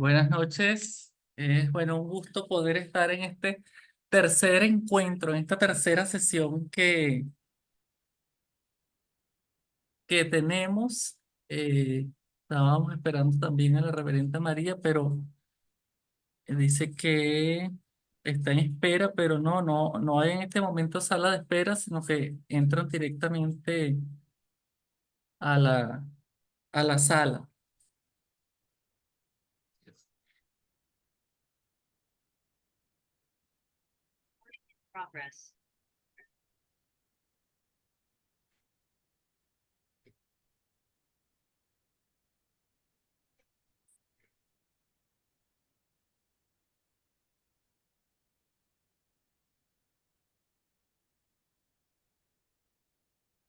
Buenas noches. Es un gusto poder estar en este tercer encuentro, en esta tercera sesión que tenemos. Eh, Estábamos esperando también a la reverenda María, pero dice que está en espera, pero no hay en este momento sala de espera, sino que entran directamente a la sala. Progress.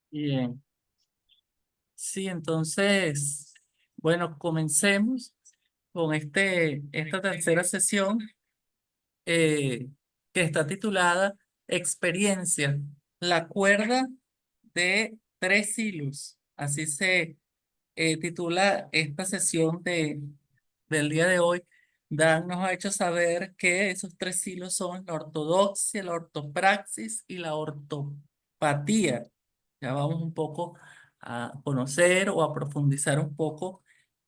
Bien. Sí, entonces, comencemos con esta tercera sesión eh, que está titulada Experiencia, la cuerda de tres hilos. Así se titula esta sesión del día de hoy. Dan nos ha hecho saber que esos tres hilos son la ortodoxia, la ortopraxis y la ortopatía. Ya vamos un poco a conocer o a profundizar un poco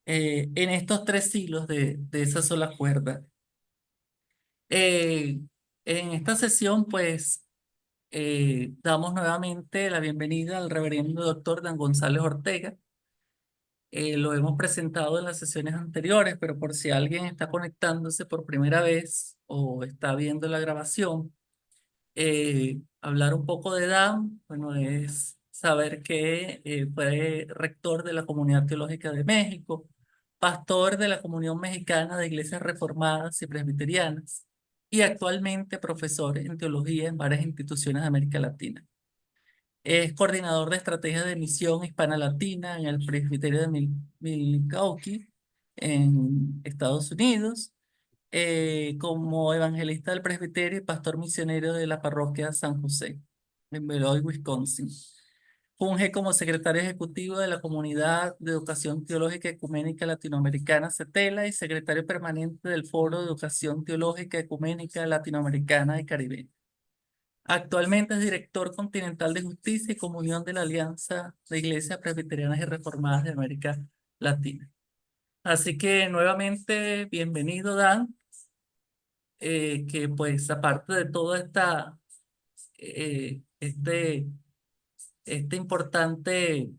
en estos tres hilos de esa sola cuerda. En esta sesión, damos nuevamente la bienvenida al reverendo doctor Dan González Ortega. Lo hemos presentado en las sesiones anteriores, pero por si alguien está conectándose por primera vez o está viendo la grabación, hablar un poco de Dan, es saber que fue rector de la Comunidad Teológica de México, pastor de la Comunión Mexicana de Iglesias Reformadas y Presbiterianas, y actualmente profesor en teología en varias instituciones de América Latina. Es coordinador de estrategias de misión hispana latina en el presbiterio de Milwaukee, en Estados Unidos, como evangelista del presbiterio y pastor misionero de la parroquia San José, en Beloit, Wisconsin. Funge como secretario ejecutivo de la Comunidad de Educación Teológica Ecuménica Latinoamericana, CETELA, y secretario permanente del Foro de Educación Teológica Ecuménica Latinoamericana y Caribeña. Actualmente es director continental de Justicia y Comunión de la Alianza de Iglesias Presbiterianas y Reformadas de América Latina. Así que nuevamente, bienvenido, Dan, que aparte de toda eh, este, esta importante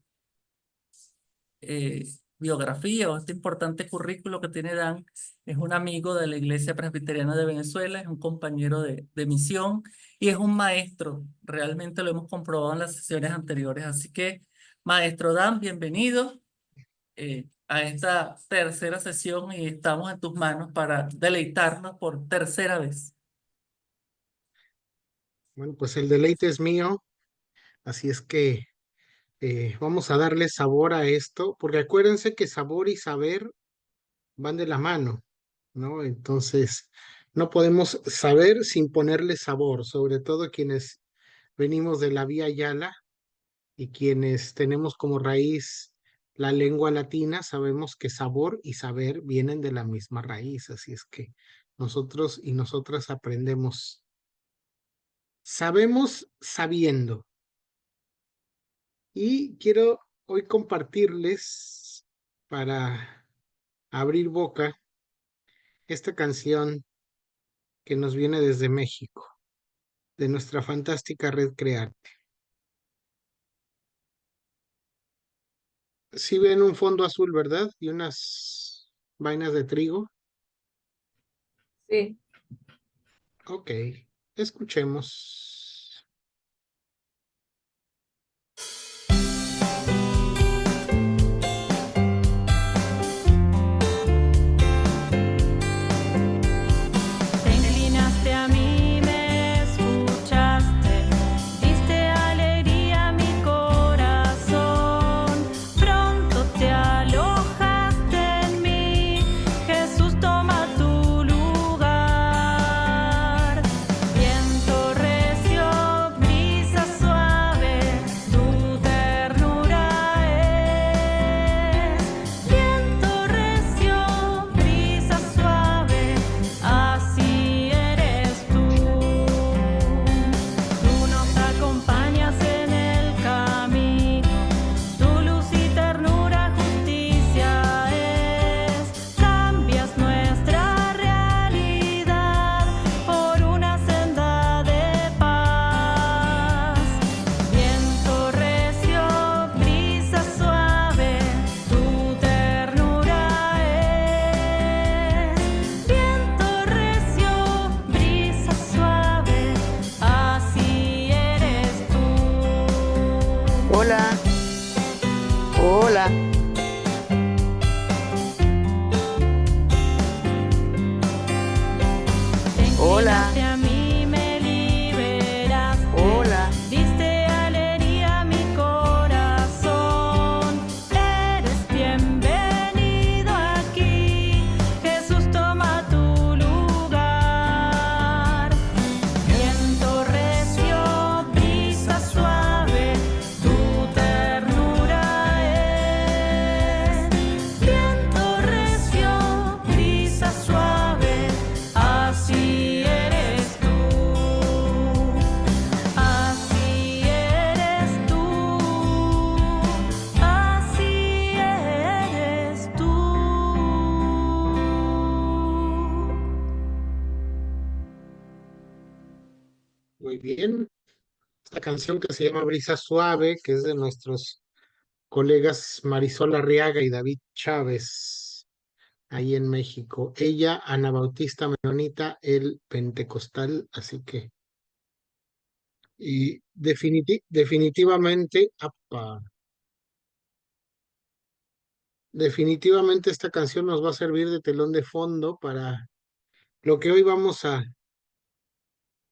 eh, biografía o este importante currículo que tiene Dan, es un amigo de la Iglesia Presbiteriana de Venezuela, es un compañero de misión y es un maestro. Realmente lo hemos comprobado en las sesiones anteriores. Así que, maestro Dan, bienvenido a esta tercera sesión y estamos en tus manos para deleitarnos por tercera vez. Bueno, pues el deleite es mío, así es que vamos a darle sabor a esto, porque acuérdense que sabor y saber van de la mano, ¿no? Entonces, no podemos saber sin ponerle sabor, sobre todo quienes venimos de la Vía Yala y quienes tenemos como raíz la lengua latina, sabemos que sabor y saber vienen de la misma raíz, así es que nosotros y nosotras aprendemos, sabemos sabiendo. Y quiero hoy compartirles, para abrir boca, esta canción que nos viene desde México, de nuestra fantástica red Crearte. Si ven un fondo azul, ¿verdad? Y unas vainas de trigo. Sí. Ok, escuchemos. Te inclinaste a mí, me escuchaste, diste alegría a mi corazón. Pronto te alojaste en mí, Jesús toma tu lugar. Viento recio Hola. inclinaste a mí, me liberaste. Hola. Diste alegría a mi corazón. Eres bienvenido aquí. Jesús, toma tu lugar. Viento recio, brisa suave, tu ternura es. Viento recio, brisa suave, así eres tú. Así eres tú. Así eres tú. Muy bien. Esta canción que se llama Brisa Suave, que es de nuestros colegas Marisol Arriaga y David Chávez, ahí en México. Ella, Ana Bautista Menonita, el pentecostal, así que, y definitivamente, definitivamente esta canción nos va a servir de telón de fondo para lo que hoy vamos a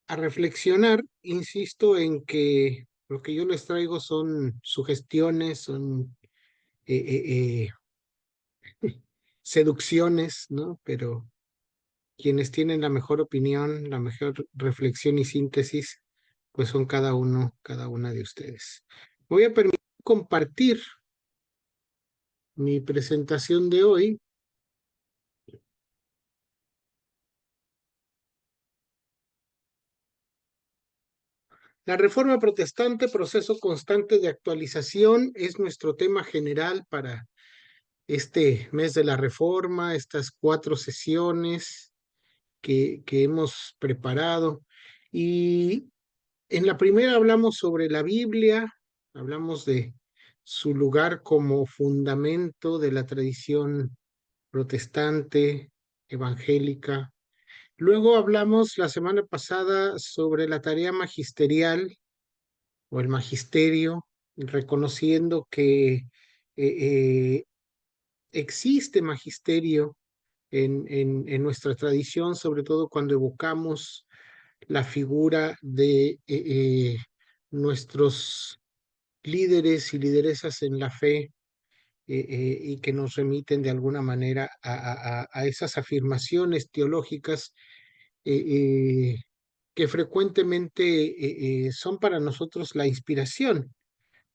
reflexionar. Insisto en que lo que yo les traigo son sugestiones, son seducciones, ¿no? Pero quienes tienen la mejor opinión, la mejor reflexión y síntesis, pues son cada una de ustedes. Voy a permitir compartir mi presentación de hoy. La Reforma Protestante, proceso constante de actualización, es nuestro tema general para este mes de la Reforma, estas 4 sesiones que hemos preparado. Y en la primera hablamos sobre la Biblia, hablamos de su lugar como fundamento de la tradición protestante, evangélica. Luego hablamos la semana pasada sobre la tarea magisterial o el magisterio, reconociendo que existe magisterio en nuestra tradición, sobre todo cuando evocamos la figura de nuestros líderes y lideresas en la fe, y que nos remiten de alguna manera a esas afirmaciones teológicas que frecuentemente son para nosotros la inspiración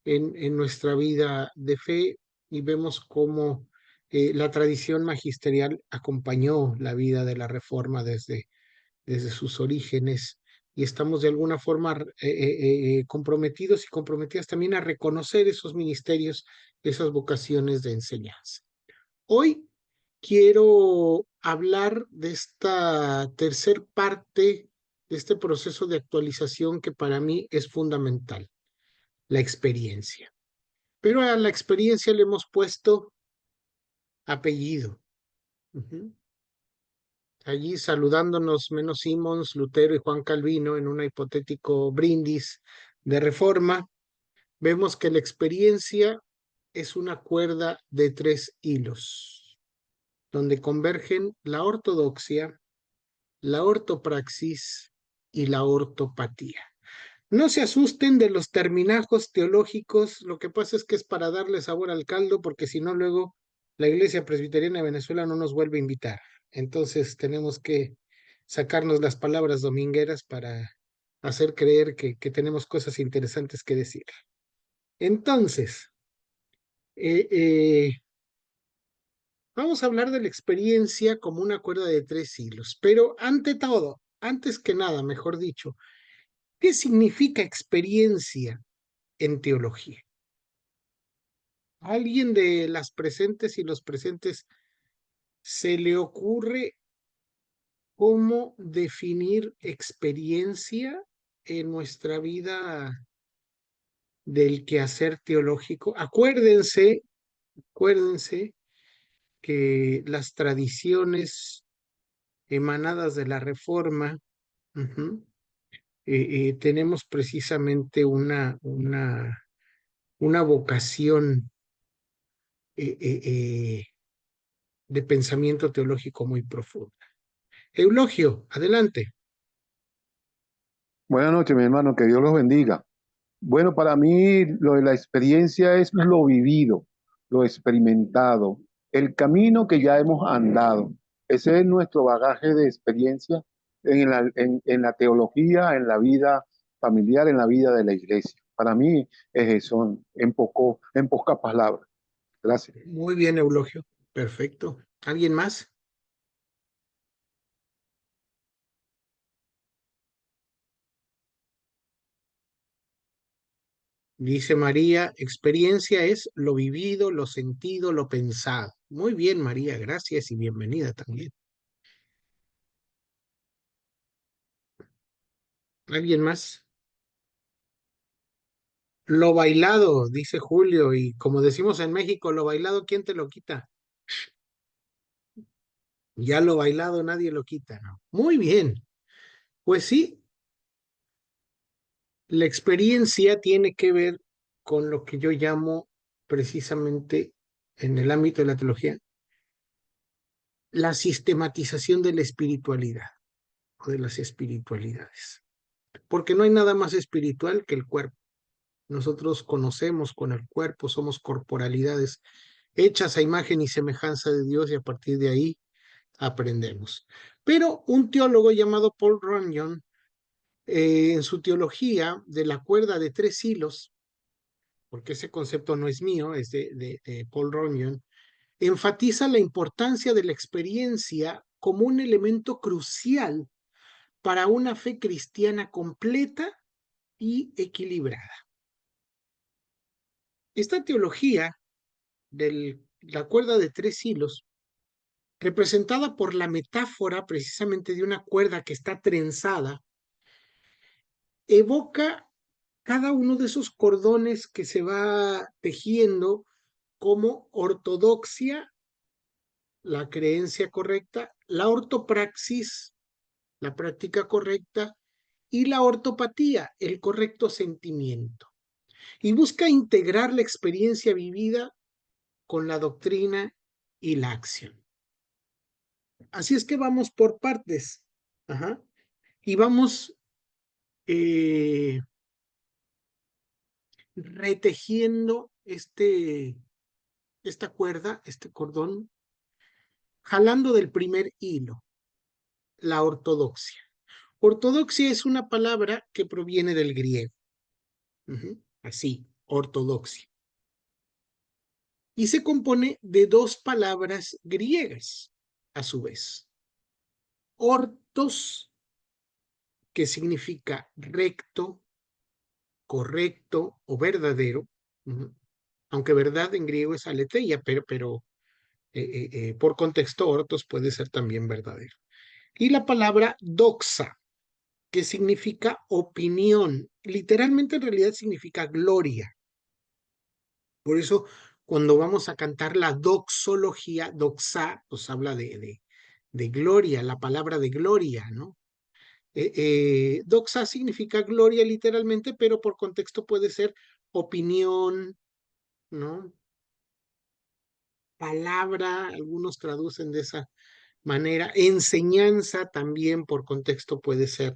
en nuestra vida de fe, y vemos cómo la tradición magisterial acompañó la vida de la Reforma desde sus orígenes, y estamos de alguna forma comprometidos y comprometidas también a reconocer esos ministerios, esas vocaciones de enseñanza. Hoy quiero hablar de esta tercer parte de este proceso de actualización que para mí es fundamental, la experiencia. Pero a la experiencia le hemos puesto apellido. Allí saludándonos Menos Simons, Lutero y Juan Calvino en un hipotético brindis de reforma, vemos que la experiencia es una cuerda de 3 hilos, donde convergen la ortodoxia, la ortopraxis y la ortopatía. No se asusten de los terminajos teológicos, lo que pasa es que es para darle sabor al caldo, porque si no luego la Iglesia Presbiteriana de Venezuela no nos vuelve a invitar. Entonces tenemos que sacarnos las palabras domingueras para hacer creer que tenemos cosas interesantes que decir. Entonces, vamos a hablar de la experiencia como una cuerda de 3 hilos, pero ante todo, antes que nada, mejor dicho, ¿qué significa experiencia en teología? ¿A alguien de las presentes y los presentes se le ocurre cómo definir experiencia en nuestra vida del quehacer teológico? Acuérdense que las tradiciones emanadas de la Reforma, tenemos precisamente una vocación de pensamiento teológico muy profundo. Eulogio, adelante. Buenas noches, mi hermano, que Dios los bendiga. Bueno, para mí lo de la experiencia es lo vivido, lo experimentado, el camino que ya hemos andado. Ese es nuestro bagaje de experiencia en la teología, en la vida familiar, en la vida de la iglesia. Para mí es eso, en pocas palabras. Gracias. Muy bien, Eulogio. Perfecto. ¿Alguien más? Dice María, experiencia es lo vivido, lo sentido, lo pensado. Muy bien, María, gracias y bienvenida también. ¿Alguien más? Lo bailado, dice Julio, y como decimos en México, lo bailado, ¿quién te lo quita? Ya lo bailado nadie lo quita, ¿no? Muy bien. Pues sí, la experiencia tiene que ver con lo que yo llamo precisamente en el ámbito de la teología, la sistematización de la espiritualidad o de las espiritualidades. Porque no hay nada más espiritual que el cuerpo. Nosotros conocemos con el cuerpo, somos corporalidades hechas a imagen y semejanza de Dios y a partir de ahí aprendemos. Pero un teólogo llamado Paul Runyon, en su teología de la cuerda de 3 hilos, porque ese concepto no es mío, es de Paul Runyon, enfatiza la importancia de la experiencia como un elemento crucial para una fe cristiana completa y equilibrada. Esta teología de la cuerda de 3 hilos, representada por la metáfora precisamente de una cuerda que está trenzada, evoca cada uno de esos cordones que se va tejiendo como ortodoxia, la creencia correcta, la ortopraxis, la práctica correcta, y la ortopatía, el correcto sentimiento. Y busca integrar la experiencia vivida con la doctrina y la acción. Así es que vamos por partes. Ajá. Y vamos retejiendo esta cuerda, este cordón, jalando del primer hilo, la ortodoxia. Ortodoxia es una palabra que proviene del griego. Así, ortodoxia. Y se compone de 2 palabras griegas, a su vez. Ortos, que significa recto, correcto o verdadero, aunque verdad en griego es aletheia, pero por contexto ortos puede ser también verdadero. Y la palabra doxa, que significa opinión, literalmente en realidad significa gloria. Por eso cuando vamos a cantar la doxología, doxa, pues habla de gloria, la palabra de gloria, ¿no? Doxa significa gloria literalmente, pero por contexto puede ser opinión, ¿no? Palabra, algunos traducen de esa manera. Enseñanza también por contexto puede ser.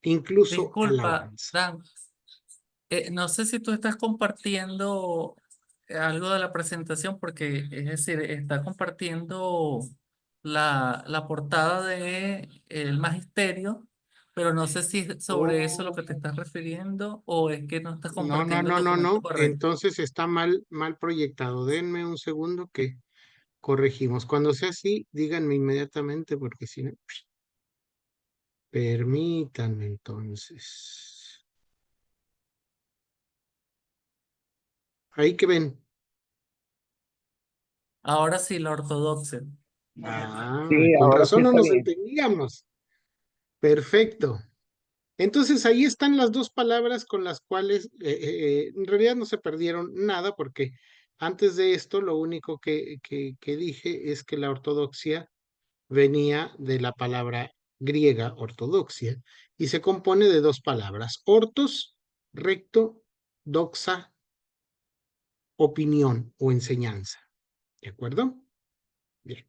Incluso Disculpa, alabanza. Dan, no sé si tú estás compartiendo algo de la presentación, porque es decir, está compartiendo la portada de el magisterio, pero no sé si es sobre eso lo que te Oh, estás refiriendo o es que no estás no, no, compartiendo el no, no, documento no. correcto. Entonces está mal proyectado. Denme un segundo que corregimos. Cuando sea así, díganme inmediatamente porque si no, permítanme entonces. Ahí que ven. Ahora sí, la ortodoxia. Ah, Sí, con ahora sí razón no está nos bien. entendíamos. Perfecto. Entonces ahí están las 2 palabras con las cuales en realidad no se perdieron nada porque antes de esto lo único que dije es que la ortodoxia venía de la palabra griega ortodoxia y se compone de 2 palabras, ortos, recto, doxa, opinión o enseñanza. ¿De acuerdo? Bien.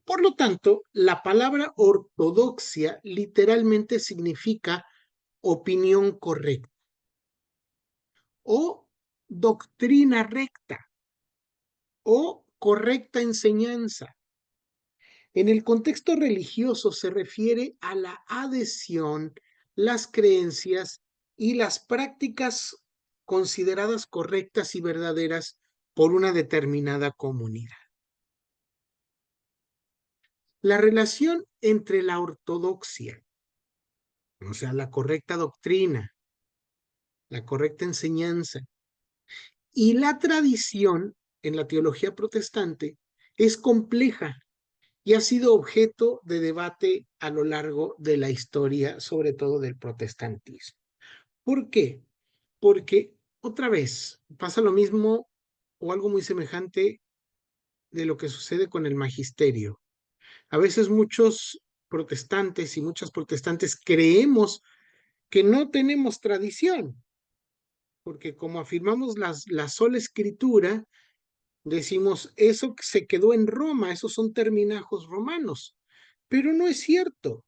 Por lo tanto, la palabra ortodoxia literalmente significa opinión correcta o doctrina recta o correcta enseñanza. En el contexto religioso se refiere a la adhesión, las creencias y las prácticas consideradas correctas y verdaderas por una determinada comunidad. La relación entre la ortodoxia, o sea, la correcta doctrina, la correcta enseñanza, y la tradición en la teología protestante es compleja y ha sido objeto de debate a lo largo de la historia, sobre todo del protestantismo. ¿Por qué? Porque, otra vez, pasa lo mismo o algo muy semejante de lo que sucede con el magisterio. A veces muchos protestantes y muchas protestantes creemos que no tenemos tradición, porque como afirmamos la sola escritura, decimos, eso se quedó en Roma, esos son terminajos romanos, pero no es cierto.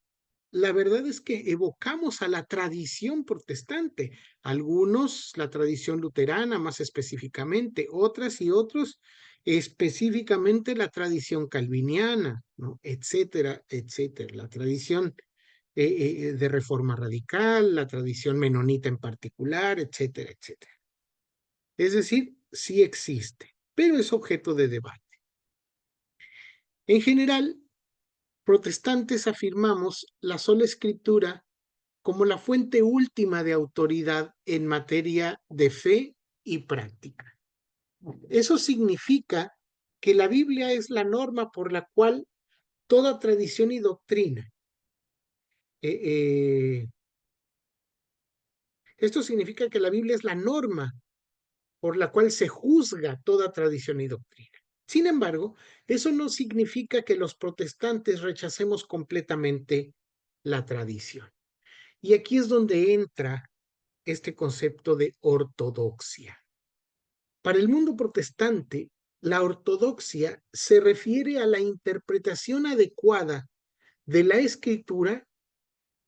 La verdad es que evocamos a la tradición protestante, algunos la tradición luterana más específicamente, otras y otros específicamente la tradición calviniana, ¿no? Etcétera, etcétera. La tradición de reforma radical, la tradición menonita en particular, etcétera, etcétera. Es decir, sí existe, pero es objeto de debate. En general, protestantes afirmamos la sola escritura como la fuente última de autoridad en materia de fe y práctica. Eso significa que la Biblia es la norma por la cual toda tradición y doctrina, esto significa que la Biblia es la norma por la cual se juzga toda tradición y doctrina. Sin embargo, eso no significa que los protestantes rechacemos completamente la tradición. Y aquí es donde entra este concepto de ortodoxia. Para el mundo protestante, la ortodoxia se refiere a la interpretación adecuada de la escritura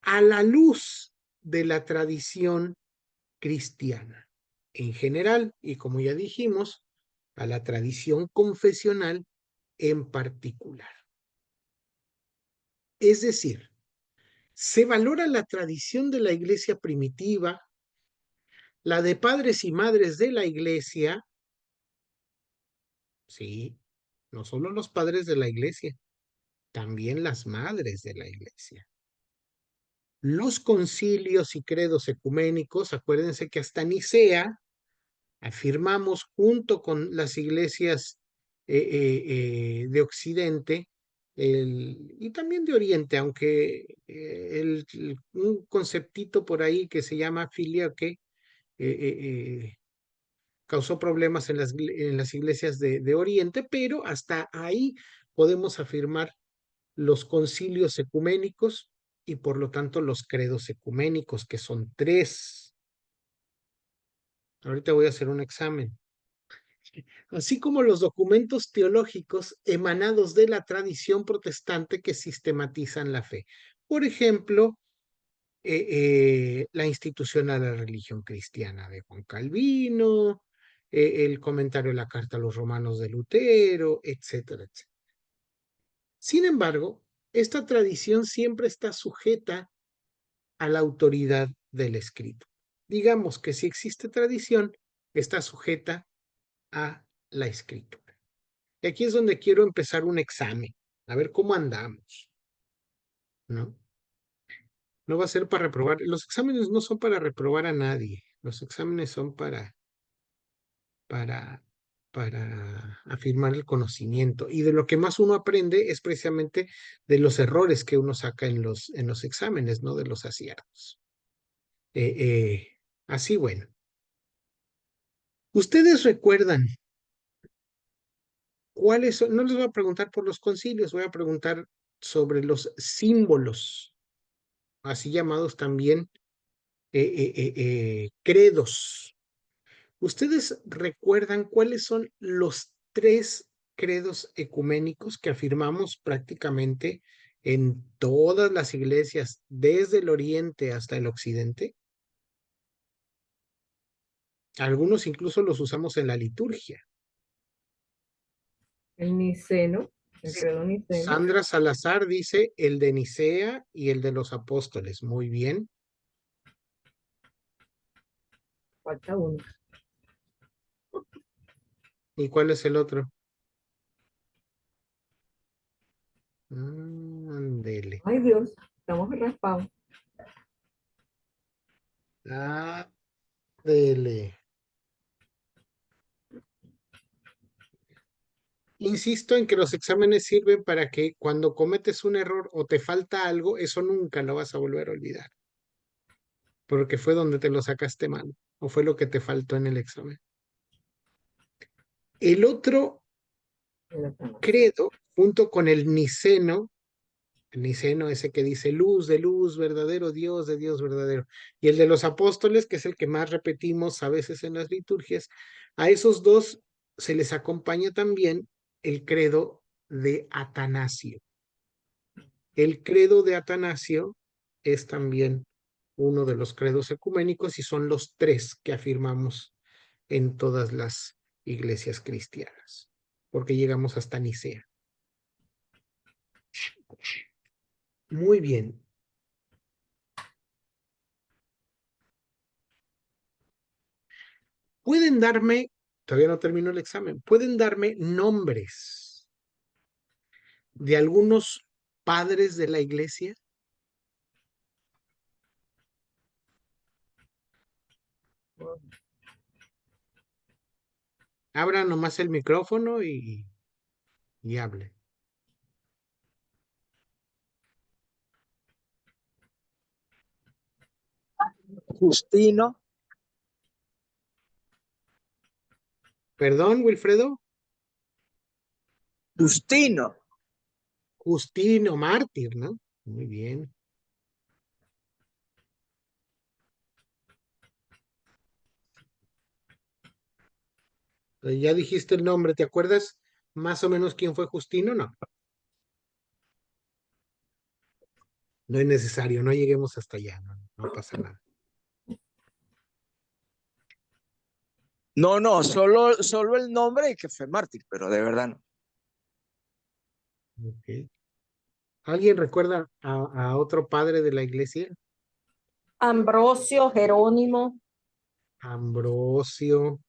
a la luz de la tradición cristiana en general y, como ya dijimos, a la tradición confesional en particular. Es decir, se valora la tradición de la iglesia primitiva, la de padres y madres de la iglesia, sí, no solo los padres de la iglesia, también las madres de la iglesia. Los concilios y credos ecuménicos, acuérdense que hasta Nicea afirmamos junto con las iglesias de Occidente y también de Oriente, aunque un conceptito por ahí que se llama filioque causó problemas en las iglesias de Oriente, pero hasta ahí podemos afirmar los concilios ecuménicos y por lo tanto los credos ecuménicos, que son 3. Ahorita voy a hacer un examen. Así como los documentos teológicos emanados de la tradición protestante que sistematizan la fe. Por ejemplo, la institución a la religión cristiana de Juan Calvino, el comentario de la carta a los romanos de Lutero, etcétera, etcétera. Sin embargo, esta tradición siempre está sujeta a la autoridad del escrito. Digamos que si existe tradición, está sujeta a la escritura. Y aquí es donde quiero empezar un examen, a ver cómo andamos, ¿no? No va a ser para reprobar. Los exámenes no son para reprobar a nadie. Los exámenes son para afirmar el conocimiento. Y de lo que más uno aprende es precisamente de los errores que uno saca en los exámenes, no de los aciertos. Así, bueno. ¿Ustedes recuerdan cuáles son? No les voy a preguntar por los concilios, voy a preguntar sobre los símbolos, así llamados también credos. ¿Ustedes recuerdan cuáles son los 3 credos ecuménicos que afirmamos prácticamente en todas las iglesias, desde el oriente hasta el occidente. Algunos incluso los usamos en la liturgia. El niceno, el credo niceno. Sandra Salazar dice el de Nicea y el de los apóstoles. Muy bien. Falta uno. ¿Y cuál es el otro? Ándele. Ay, Dios, estamos raspados. Ándele. Insisto en que los exámenes sirven para que cuando cometes un error o te falta algo, eso nunca lo vas a volver a olvidar, porque fue donde te lo sacaste mal o fue lo que te faltó en el examen. El otro credo, junto con el niceno ese que dice luz de luz, verdadero Dios de Dios verdadero, y el de los apóstoles, que es el que más repetimos a veces en las liturgias, a esos dos se les acompaña también el credo de Atanasio. El credo de Atanasio es también uno de los credos ecuménicos y son los tres que afirmamos en todas las iglesias cristianas, porque llegamos hasta Nicea. Muy bien. Pueden darme, todavía no termino el examen, pueden darme nombres de algunos padres de la iglesia. Abra nomás el micrófono y hable. Justino, Perdón, Wilfredo. Justino, Justino, mártir, ¿no? Muy bien. Ya dijiste el nombre, ¿te acuerdas más o menos quién fue Justino? No, no es necesario, no lleguemos hasta allá, no pasa nada. no, solo el nombre y que fue mártir, pero de verdad no. Okay. ¿Alguien recuerda a otro padre de la iglesia? Ambrosio, Jerónimo. Ambrosio,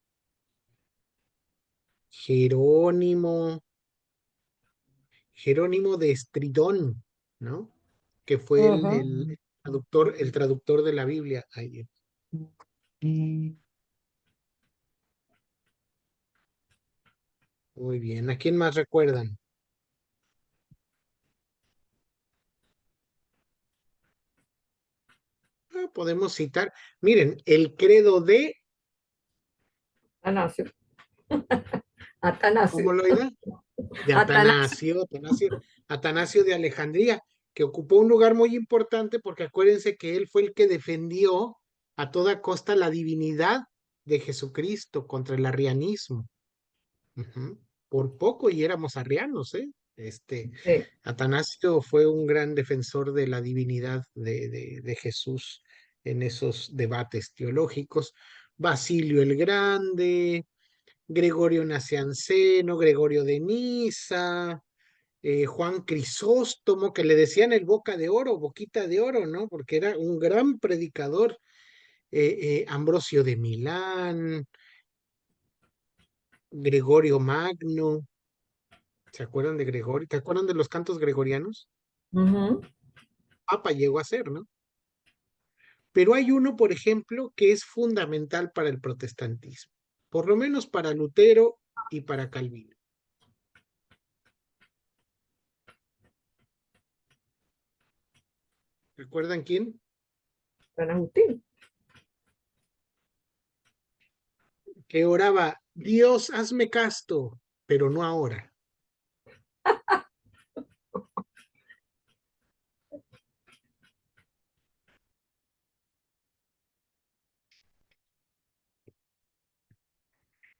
Jerónimo, Jerónimo de Estridón, ¿no? Que fue el traductor de la Biblia. Ay, muy bien. ¿A quién más recuerdan? Podemos citar. Miren, el credo de, Atanasio. Atanasio. ¿cómo lo oiga? De Atanasio. Atanasio de Alejandría, que ocupó un lugar muy importante porque acuérdense que él fue el que defendió a toda costa la divinidad de Jesucristo contra el arrianismo. Por poco y éramos arrianos, ¿eh? Sí. Atanasio fue un gran defensor de la divinidad de Jesús en esos debates teológicos. Basilio el Grande, Gregorio Nacianceno, Gregorio de Niza, Juan Crisóstomo, que le decían el boca de oro, boquita de oro, ¿no? Porque era un gran predicador. Ambrosio de Milán, Gregorio Magno. ¿Se acuerdan de Gregorio? ¿Te acuerdan de los cantos gregorianos? Papa llegó a ser, ¿no? Pero hay uno, por ejemplo, que es fundamental para el protestantismo, por lo menos para Lutero y para Calvino. ¿Recuerdan quién? San Agustín. Que oraba, Dios, hazme casto, pero no ahora.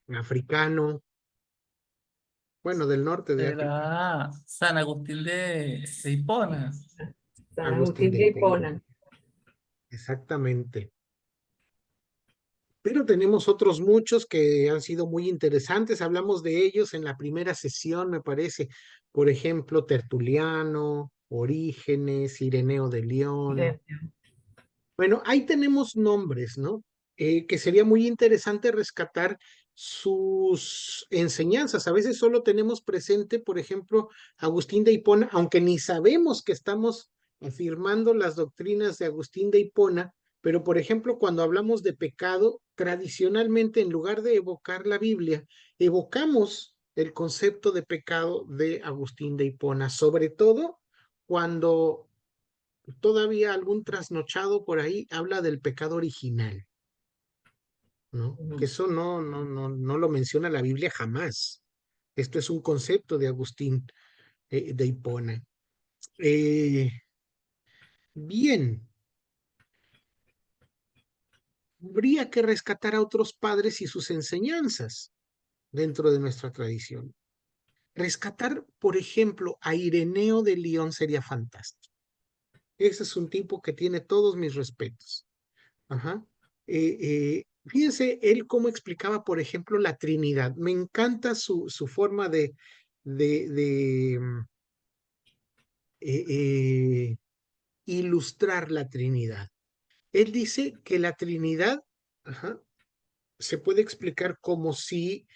Africano, Bueno, del norte de África. Era San Agustín de Hipona. San Agustín Agustín de de Hipona. Hipona. Exactamente. Pero tenemos otros muchos que han sido muy interesantes. Hablamos de ellos en la primera sesión, me parece. Por ejemplo, Tertuliano, Orígenes, Ireneo de León. Bueno, ahí tenemos nombres, ¿no? Que sería muy interesante rescatar sus enseñanzas. A veces solo tenemos presente, por ejemplo, Agustín de Hipona, aunque ni sabemos que estamos afirmando las doctrinas de Agustín de Hipona, pero por ejemplo, cuando hablamos de pecado, tradicionalmente en lugar de evocar la Biblia, evocamos el concepto de pecado de Agustín de Hipona, sobre todo cuando todavía algún trasnochado por ahí habla del pecado original, ¿no? Que eso no lo menciona la Biblia jamás. Esto es un concepto de Agustín de Hipona. Eh, bien, habría que rescatar a otros padres y sus enseñanzas dentro de nuestra tradición. Rescatar, por ejemplo, a Ireneo de León sería fantástico. Ese es un tipo que tiene todos mis respetos. Ajá. Fíjense él cómo explicaba, por ejemplo, la Trinidad. Me encanta su forma de eh, eh, ilustrar la Trinidad. Él dice que la Trinidad, ajá, se puede explicar como si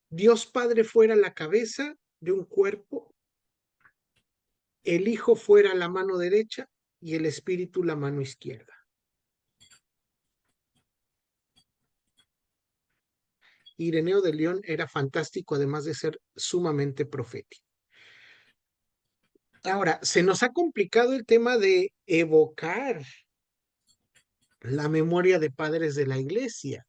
Dios Padre fuera la cabeza de un cuerpo, el Hijo fuera la mano derecha y el Espíritu la mano izquierda. Ireneo de León era fantástico, además de ser sumamente profético. Ahora, se nos ha complicado el tema de evocar la memoria de padres de la iglesia.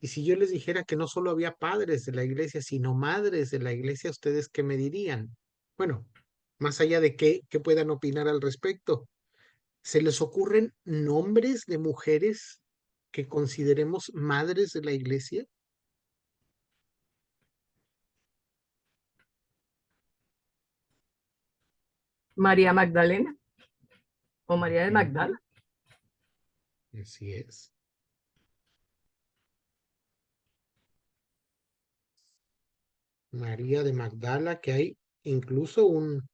Y si yo les dijera que no solo había padres de la iglesia, sino madres de la iglesia, ¿ustedes qué me dirían? Bueno, más allá de qué puedan opinar al respecto, ¿se les ocurren nombres de mujeres que consideremos madres de la iglesia? María Magdalena o María de Ujú. Magdala. Así es. María de Magdala, que hay incluso un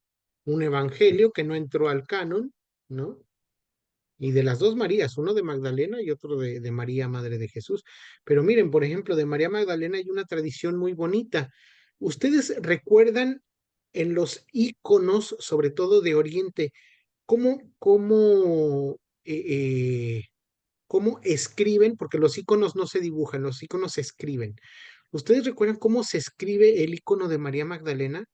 evangelio que no entró al canon, ¿no? Y de las dos Marías, uno de Magdalena y otro de María, Madre de Jesús. Pero miren, por ejemplo, de María Magdalena hay una tradición muy bonita. ¿Ustedes recuerdan en los íconos, sobre todo de Oriente, cómo cómo escriben? Porque los íconos no se dibujan, los íconos se escriben. ¿Ustedes recuerdan cómo se escribe el ícono de María Magdalena?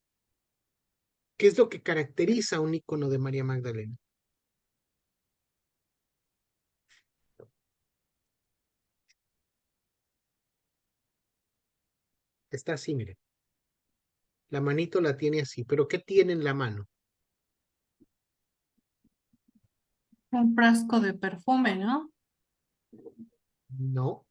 ¿Qué es lo que caracteriza a un ícono de María Magdalena? Está así, miren. La manito la tiene así, pero ¿qué tiene en la mano? Un frasco de perfume, ¿no? No,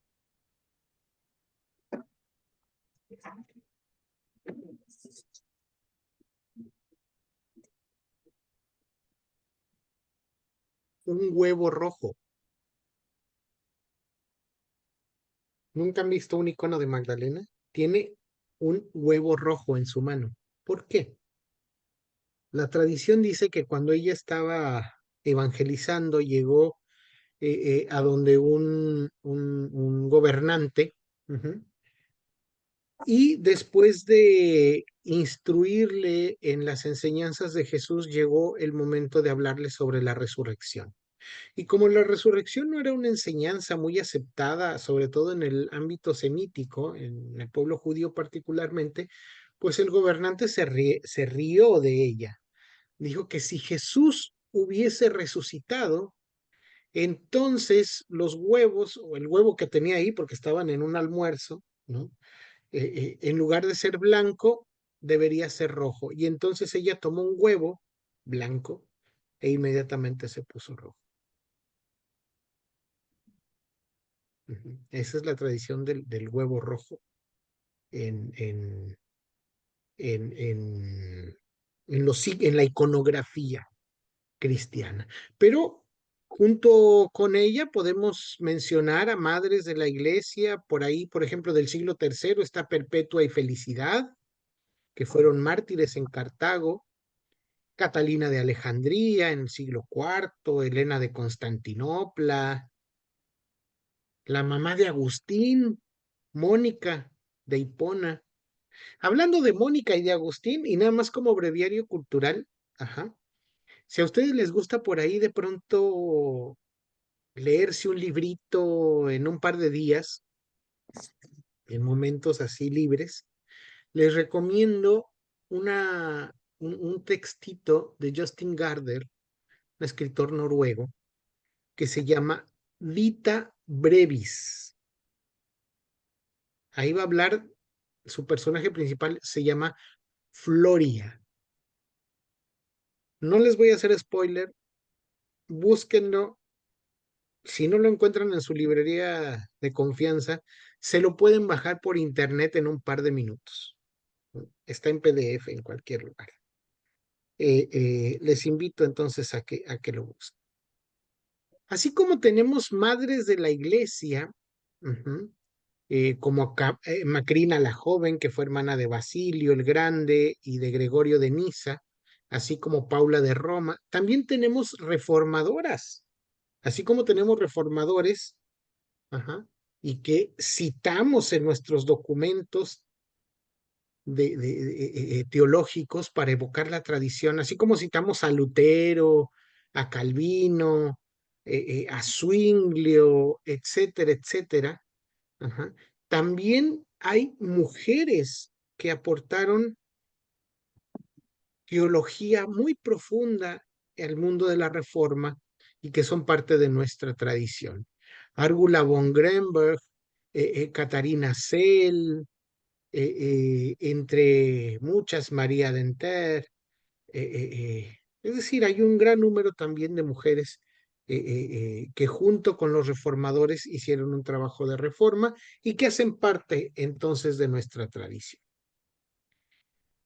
un huevo rojo. ¿Nunca han visto un icono de Magdalena? Tiene un huevo rojo en su mano. ¿Por qué? La tradición dice que cuando ella estaba evangelizando, llegó a donde un gobernante, ujú, y después de instruirle en las enseñanzas de Jesús, llegó el momento de hablarle sobre la resurrección. Y como la resurrección no era una enseñanza muy aceptada, sobre todo en el ámbito semítico, en el pueblo judío particularmente, pues el gobernante se rió de ella. Dijo que si Jesús hubiese resucitado, entonces los huevos, o el huevo que tenía ahí, porque estaban en un almuerzo, ¿no? En lugar de ser blanco, debería ser rojo. Y entonces ella tomó un huevo blanco e inmediatamente se puso rojo. Ujú. Esa es la tradición del huevo rojo. en, en, en, en, en la iconografía cristiana. Pero junto con ella podemos mencionar a madres de la iglesia, por ahí, por ejemplo, del siglo III está Perpetua y Felicidad, que fueron mártires en Cartago, Catalina de Alejandría en el siglo IV, Helena de Constantinopla, la mamá de Agustín, Mónica de Hipona. Hablando de Mónica y de Agustín, y nada más como breviario cultural, ajá, si a ustedes les gusta por ahí de pronto leerse un librito en un par de días, en momentos así libres, les recomiendo un textito de Justin Gardner, un escritor noruego, que se llama Vita Brevis. Ahí va a hablar, su personaje principal se llama Floria. No les voy a hacer spoiler, búsquenlo. Si no lo encuentran en su librería de confianza, se lo pueden bajar por internet en un par de minutos. Está en PDF en cualquier lugar. Les invito entonces a que lo busquen. Así como tenemos madres de la iglesia, como Macrina la Joven, que fue hermana de Basilio el Grande y de Gregorio de Niza, así como Paula de Roma, también tenemos reformadoras, así como tenemos reformadores, ajá, y que citamos en nuestros documentos teológicos para evocar la tradición, así como citamos a Lutero, a Calvino, a Zwinglio, etcétera, etcétera. Ajá. También hay mujeres que aportaron teología muy profunda al mundo de la Reforma y que son parte de nuestra tradición. Argula von Grenberg, Catarina Sell, entre muchas, María Denter, es decir, hay un gran número también de mujeres que junto con los reformadores hicieron un trabajo de reforma y que hacen parte entonces de nuestra tradición.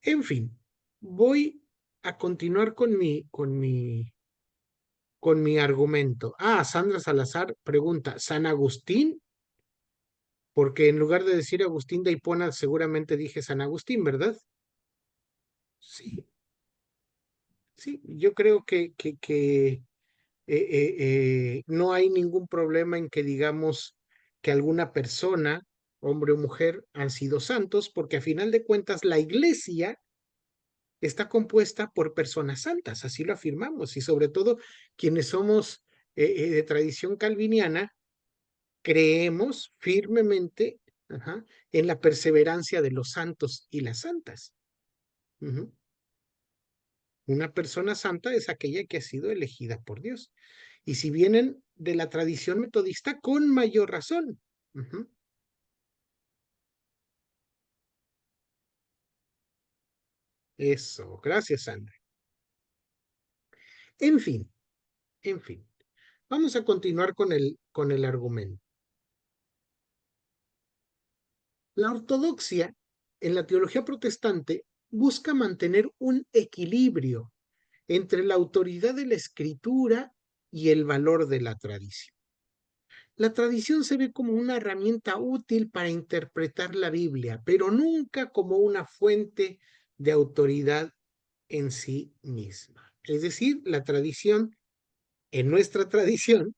En fin, voy a continuar con mi argumento. Sandra Salazar pregunta, ¿San Agustín? Porque en lugar de decir Agustín de Hipona, seguramente dije San Agustín, ¿verdad? Sí, sí, yo creo que no hay ningún problema en que digamos que alguna persona, hombre o mujer, han sido santos, porque a final de cuentas la iglesia está compuesta por personas santas, así lo afirmamos, y sobre todo quienes somos de tradición calviniana, creemos firmemente, ajá, en la perseverancia de los santos y las santas. Ujú. Una persona santa es aquella que ha sido elegida por Dios. Y si vienen de la tradición metodista, con mayor razón. Ujú. Eso, gracias, Sandra. En fin, en fin. Vamos a continuar con el argumento. La ortodoxia en la teología protestante busca mantener un equilibrio entre la autoridad de la escritura y el valor de la tradición. La tradición se ve como una herramienta útil para interpretar la Biblia, pero nunca como una fuente de autoridad en sí misma. Es decir, la tradición, en nuestra tradición,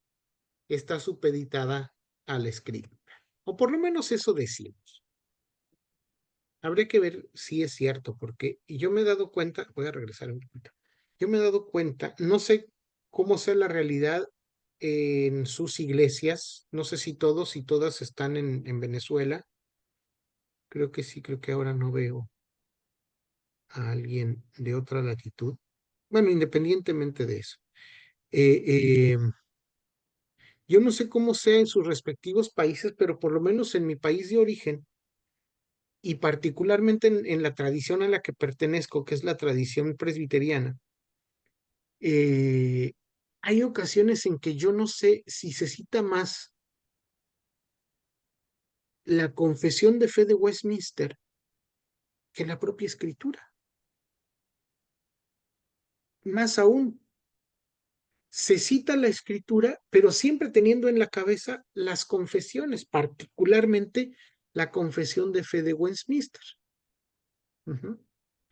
está supeditada a la escritura. O por lo menos eso decimos. Habría que ver si es cierto, porque yo me he dado cuenta, voy a regresar un poquito, yo me he dado cuenta, no sé cómo sea la realidad en sus iglesias, no sé si todos y todas están en Venezuela, creo que sí, creo que ahora no veo a alguien de otra latitud, bueno, independientemente de eso. Yo no sé cómo sea en sus respectivos países, pero por lo menos en mi país de origen, y particularmente en la tradición a la que pertenezco, que es la tradición presbiteriana, eh, hay ocasiones en que yo no sé si se cita más la confesión de fe de Westminster que la propia escritura. Más aún, se cita la escritura, pero siempre teniendo en la cabeza las confesiones, particularmente la confesión de fe de Westminster.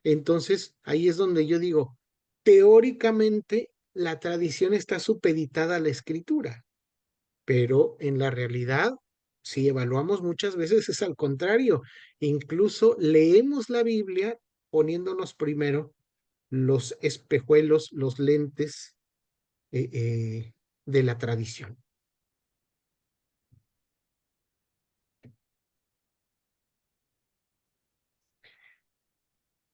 Entonces, ahí es donde yo digo, teóricamente la tradición está supeditada a la escritura, pero en la realidad, si evaluamos muchas veces es al contrario. Incluso leemos la Biblia poniéndonos primero los espejuelos, los lentes de la tradición.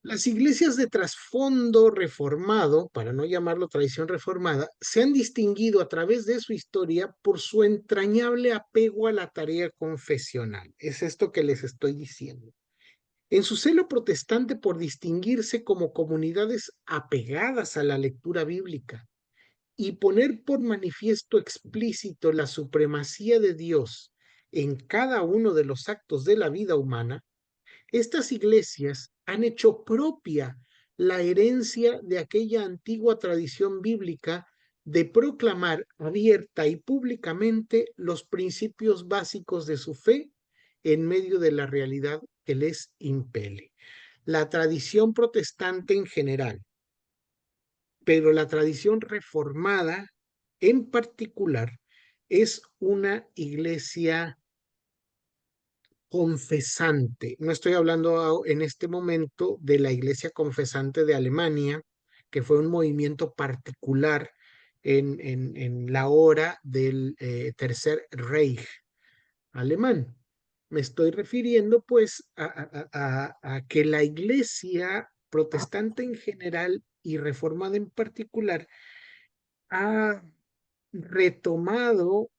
Las iglesias de trasfondo reformado, para no llamarlo tradición reformada, se han distinguido a través de su historia por su entrañable apego a la tarea confesional. Es esto que les estoy diciendo. En su celo protestante por distinguirse como comunidades apegadas a la lectura bíblica y poner por manifiesto explícito la supremacía de Dios en cada uno de los actos de la vida humana, estas iglesias han hecho propia la herencia de aquella antigua tradición bíblica de proclamar abierta y públicamente los principios básicos de su fe en medio de la realidad que les impele. La tradición protestante en general, pero la tradición reformada en particular, es una iglesia confesante. No estoy hablando en este momento de la iglesia confesante de Alemania, que fue un movimiento particular en la hora del Tercer Reich alemán. Me estoy refiriendo pues a que la iglesia protestante en general y reformada en particular ha retomado,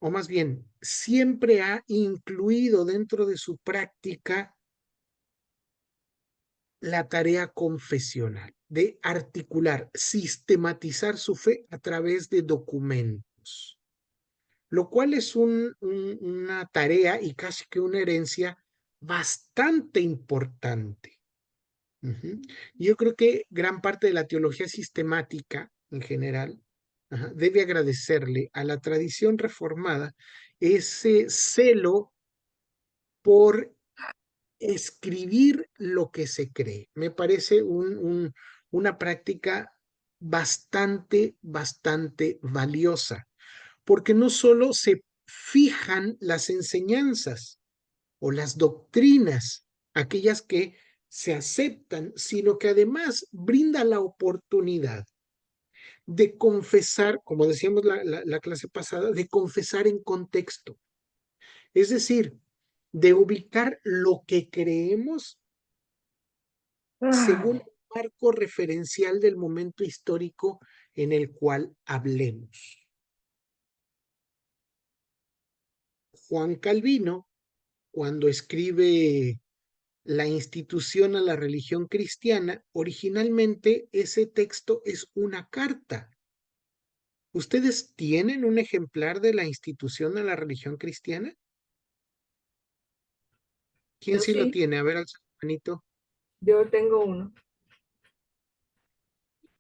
o más bien, siempre ha incluido dentro de su práctica la tarea confesional, de articular, sistematizar su fe a través de documentos, lo cual es una tarea y casi que una herencia bastante importante. Yo creo que gran parte de la teología sistemática en general debe agradecerle a la tradición reformada ese celo por escribir lo que se cree. Me parece una práctica bastante valiosa, porque no solo se fijan las enseñanzas o las doctrinas, aquellas que se aceptan, sino que además brinda la oportunidad de confesar, como decíamos la clase pasada, de confesar en contexto. Es decir, de ubicar lo que creemos según el marco referencial del momento histórico en el cual hablemos. Juan Calvino, cuando escribe La institución a la religión cristiana, originalmente ese texto es una carta. ¿Ustedes tienen un ejemplar de la institución a la religión cristiana? ¿Quién Yo sí lo sí, tiene? A ver, alza la manito. yo tengo uno.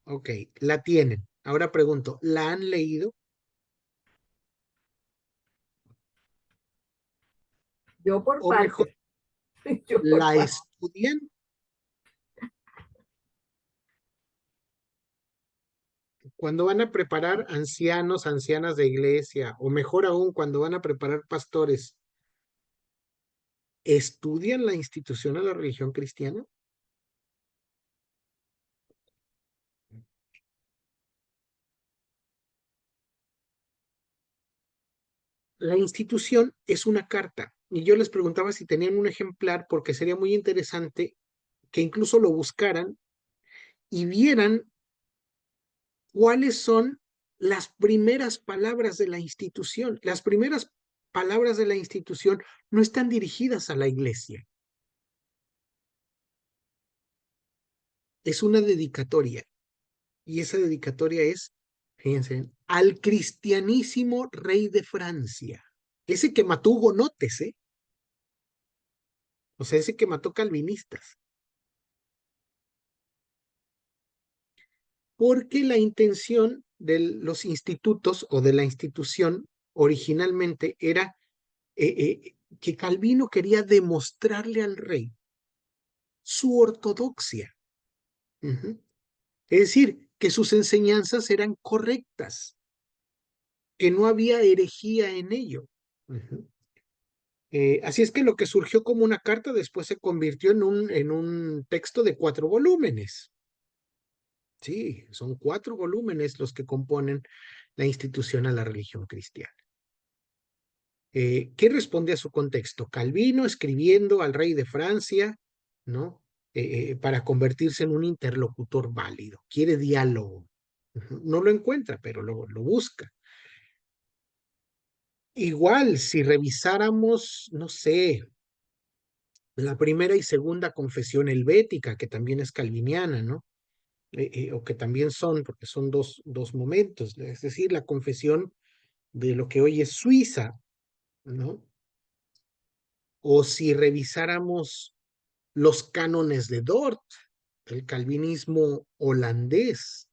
Ok, la tienen. Ahora pregunto, ¿la han leído? Yo por O mejor, partes. Yo por ¿la partes. estudian? Cuando van a preparar ancianos, ancianas de iglesia, o mejor aún, cuando van a preparar pastores, ¿estudian la institución a la religión cristiana? La institución es una carta. Y yo les preguntaba si tenían un ejemplar porque sería muy interesante que incluso lo buscaran y vieran cuáles son las primeras palabras de la institución. Las primeras palabras de la institución no están dirigidas a la iglesia. Es una dedicatoria. Y esa dedicatoria es, fíjense, al cristianísimo rey de Francia. Ese que mató hugonotes, ¿eh? O sea, ese que mató calvinistas. porque la intención de los institutos o de la institución originalmente era que Calvino quería demostrarle al rey su ortodoxia. Ujú. Es decir, que sus enseñanzas eran correctas, que no había herejía en ello. Ujú. Así es que lo que surgió como una carta después se convirtió en un texto de 4 volúmenes. Sí, son 4 volúmenes los que componen la institución a la religión cristiana. ¿Qué responde a su contexto? Calvino escribiendo al rey de Francia, ¿no? Para convertirse en un interlocutor válido. Quiere diálogo. No lo encuentra, pero lo busca. Igual, si revisáramos, no sé, la primera y segunda confesión helvética, que también es calviniana, ¿no? O que también son, porque son dos momentos, es decir, la confesión de lo que hoy es Suiza, ¿no? O si revisáramos los cánones de Dort, el calvinismo holandés,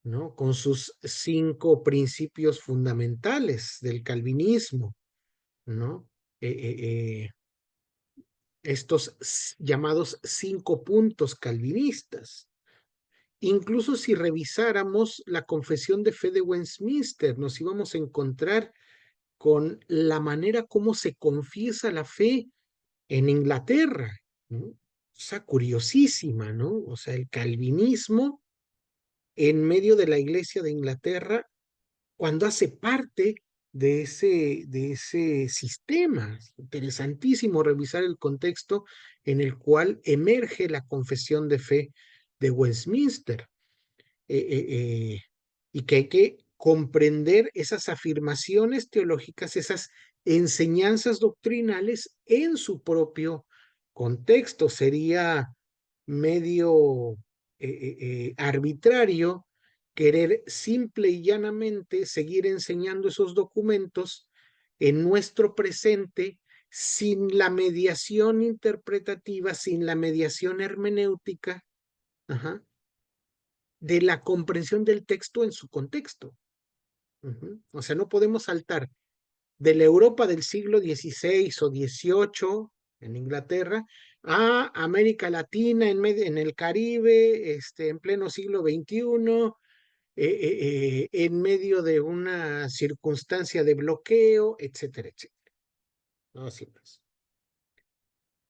¿no? Con sus 5 principios fundamentales del calvinismo, ¿no? Estos llamados 5 puntos calvinistas. Incluso si revisáramos la confesión de fe de Westminster, nos íbamos a encontrar con la manera como se confiesa la fe en Inglaterra, ¿no? O sea, curiosísima, ¿no? O sea, el calvinismo en medio de la Iglesia de Inglaterra, cuando hace parte de ese sistema. Interesantísimo revisar el contexto en el cual emerge la confesión de fe de Westminster. Y que hay que comprender esas afirmaciones teológicas, esas enseñanzas doctrinales en su propio contexto. Sería medio arbitrario querer simple y llanamente seguir enseñando esos documentos en nuestro presente sin la mediación interpretativa, sin la mediación hermenéutica, ajá, de la comprensión del texto en su contexto. O sea, no podemos saltar de la Europa del siglo XVI o XVIII en Inglaterra a América Latina en el Caribe, en pleno siglo XXI, en medio de una circunstancia de bloqueo, etcétera, etcétera. No, así más.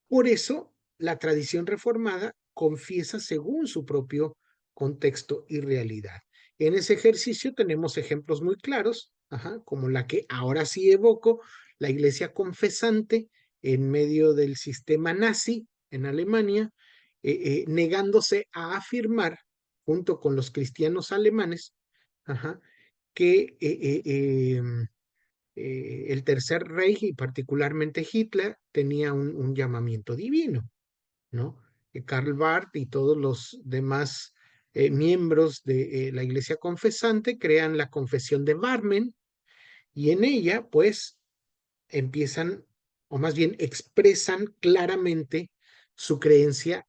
Por eso, la tradición reformada confiesa según su propio contexto y realidad. En ese ejercicio tenemos ejemplos muy claros, como la que ahora sí evoco, la iglesia confesante en medio del sistema nazi en Alemania, negándose a afirmar, junto con los cristianos alemanes, que el Tercer Reich y particularmente Hitler tenía un llamamiento divino, ¿no? Karl Barth y todos los demás miembros de la iglesia confesante crean la confesión de Barmen y en ella pues empiezan, o más bien expresan claramente su creencia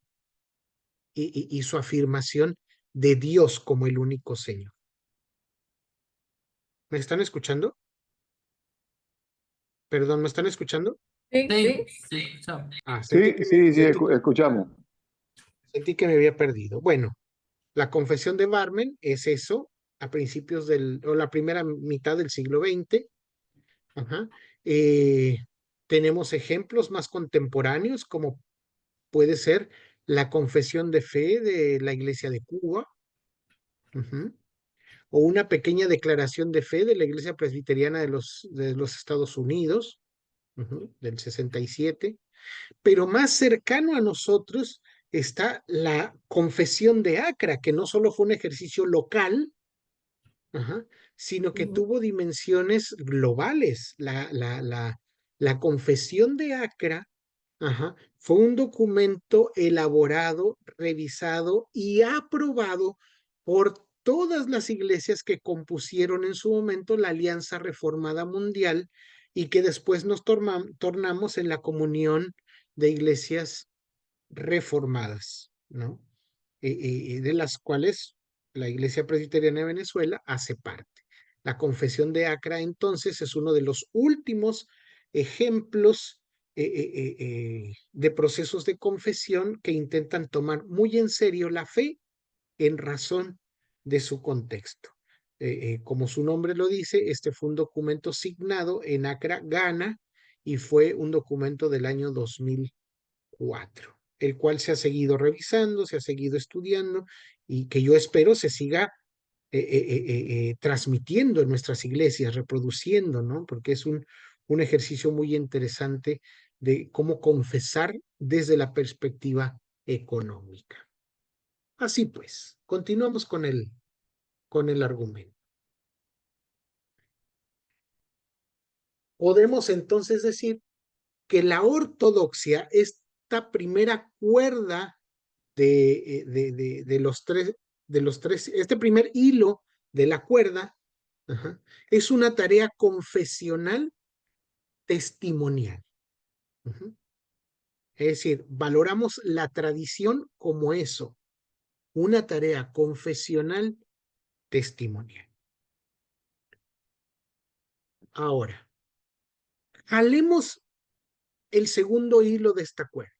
y su afirmación de Dios como el único Señor. ¿Me están escuchando? Perdón, ¿me están escuchando? Sí, Sí, sí. sí, chao. Sí, escuchamos. Sentí que me había perdido. Bueno, la confesión de Barmen es eso, a principios o la primera mitad del siglo XX. Ajá. Tenemos ejemplos más contemporáneos, como puede ser la confesión de fe de la Iglesia de Cuba, o una pequeña declaración de fe de la Iglesia Presbiteriana de los Estados Unidos, del 67. Pero más cercano a nosotros está la confesión de Acra, que no solo fue un ejercicio local, sino que tuvo dimensiones globales. La confesión de Acra fue un documento elaborado, revisado y aprobado por todas las iglesias que compusieron en su momento la Alianza Reformada Mundial y que después nos tornamos en la comunión de iglesias reformadas, ¿no? De las cuales la Iglesia Presbiteriana de Venezuela hace parte. La Confesión de Acra, entonces, es uno de los últimos ejemplos de procesos de confesión que intentan tomar muy en serio la fe en razón de su contexto. Como su nombre lo dice, este fue un documento signado en Accra, Ghana, y fue un documento del año 2004, el cual se ha seguido revisando, se ha seguido estudiando, y que yo espero se siga transmitiendo en nuestras iglesias, reproduciendo, ¿no? Porque es un ejercicio muy interesante de cómo confesar desde la perspectiva económica. Así pues, continuamos con el argumento. Podemos entonces decir que la ortodoxia, esta primera cuerda de los tres, este primer hilo de la cuerda, es una tarea confesional testimonial. Es decir, valoramos la tradición como eso, una tarea confesional testimonial. Ahora, jalemos el segundo hilo de esta cuerda,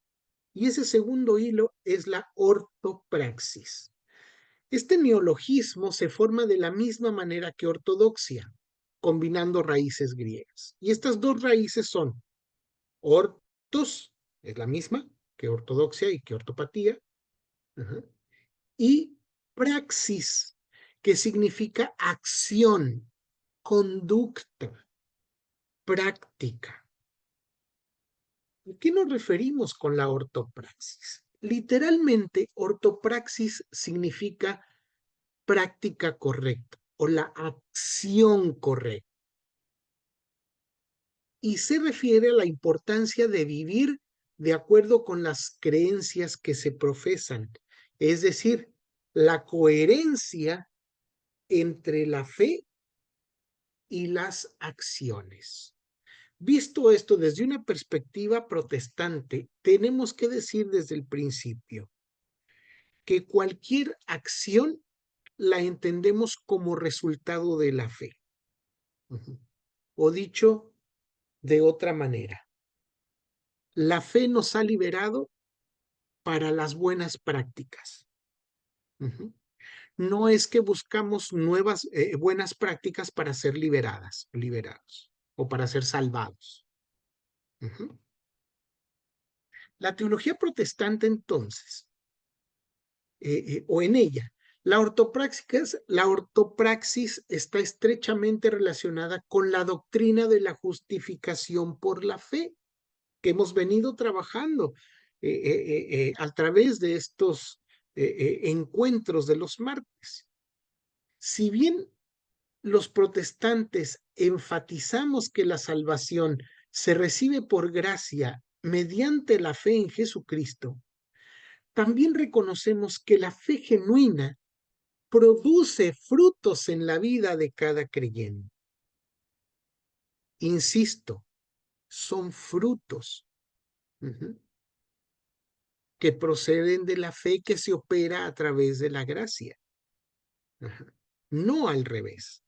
y ese segundo hilo es la ortopraxis. Este neologismo se forma de la misma manera que ortodoxia, combinando raíces griegas. Y estas dos raíces son ortos, es la misma que ortodoxia y que ortopatía, y praxis, que significa acción, conducta, práctica. ¿A qué nos referimos con la ortopraxis? Literalmente, ortopraxis significa práctica correcta o la acción correcta. Y se refiere a la importancia de vivir de acuerdo con las creencias que se profesan, es decir, la coherencia entre la fe y las acciones. Visto esto desde una perspectiva protestante, tenemos que decir desde el principio que cualquier acción la entendemos como resultado de la fe. O dicho de otra manera, la fe nos ha liberado para las buenas prácticas. No es que buscamos nuevas, buenas prácticas para ser liberados, o para ser salvados. La teología protestante, entonces, o en ella, la ortopraxis está estrechamente relacionada con la doctrina de la justificación por la fe, que hemos venido trabajando a través de estos encuentros de los martes. Si bien los protestantes enfatizamos que la salvación se recibe por gracia mediante la fe en Jesucristo, también reconocemos que la fe genuina produce frutos en la vida de cada creyente. Insisto, son frutos que proceden de la fe que se opera a través de la gracia. No al revés.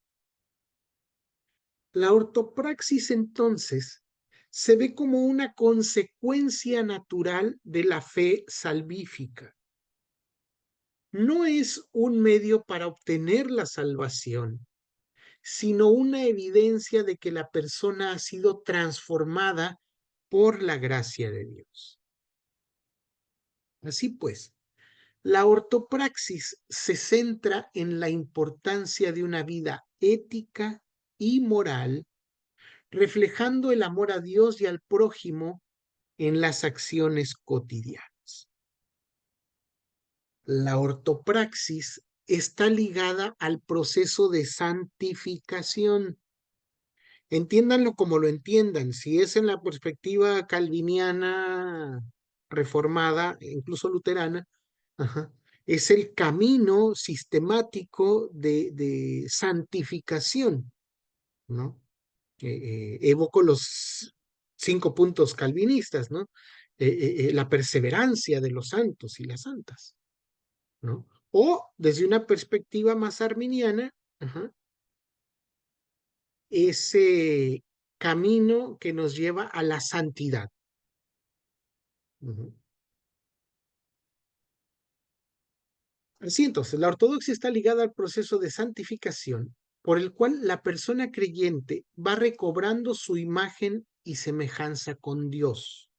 La ortopraxis, entonces, se ve como una consecuencia natural de la fe salvífica. No es un medio para obtener la salvación, sino una evidencia de que la persona ha sido transformada por la gracia de Dios. Así pues, la ortopraxis se centra en la importancia de una vida ética y moral, reflejando el amor a Dios y al prójimo en las acciones cotidianas. La ortopraxis está ligada al proceso de santificación. Entiéndanlo como lo entiendan. Si es en la perspectiva calviniana, reformada, incluso luterana, es el camino sistemático de santificación, ¿no? Evoco los 5 puntos calvinistas, ¿no? La perseverancia de los santos y las santas, ¿no? O desde una perspectiva más arminiana, ese camino que nos lleva a la santidad. Así entonces, la ortodoxia está ligada al proceso de santificación por el cual la persona creyente va recobrando su imagen y semejanza con Dios,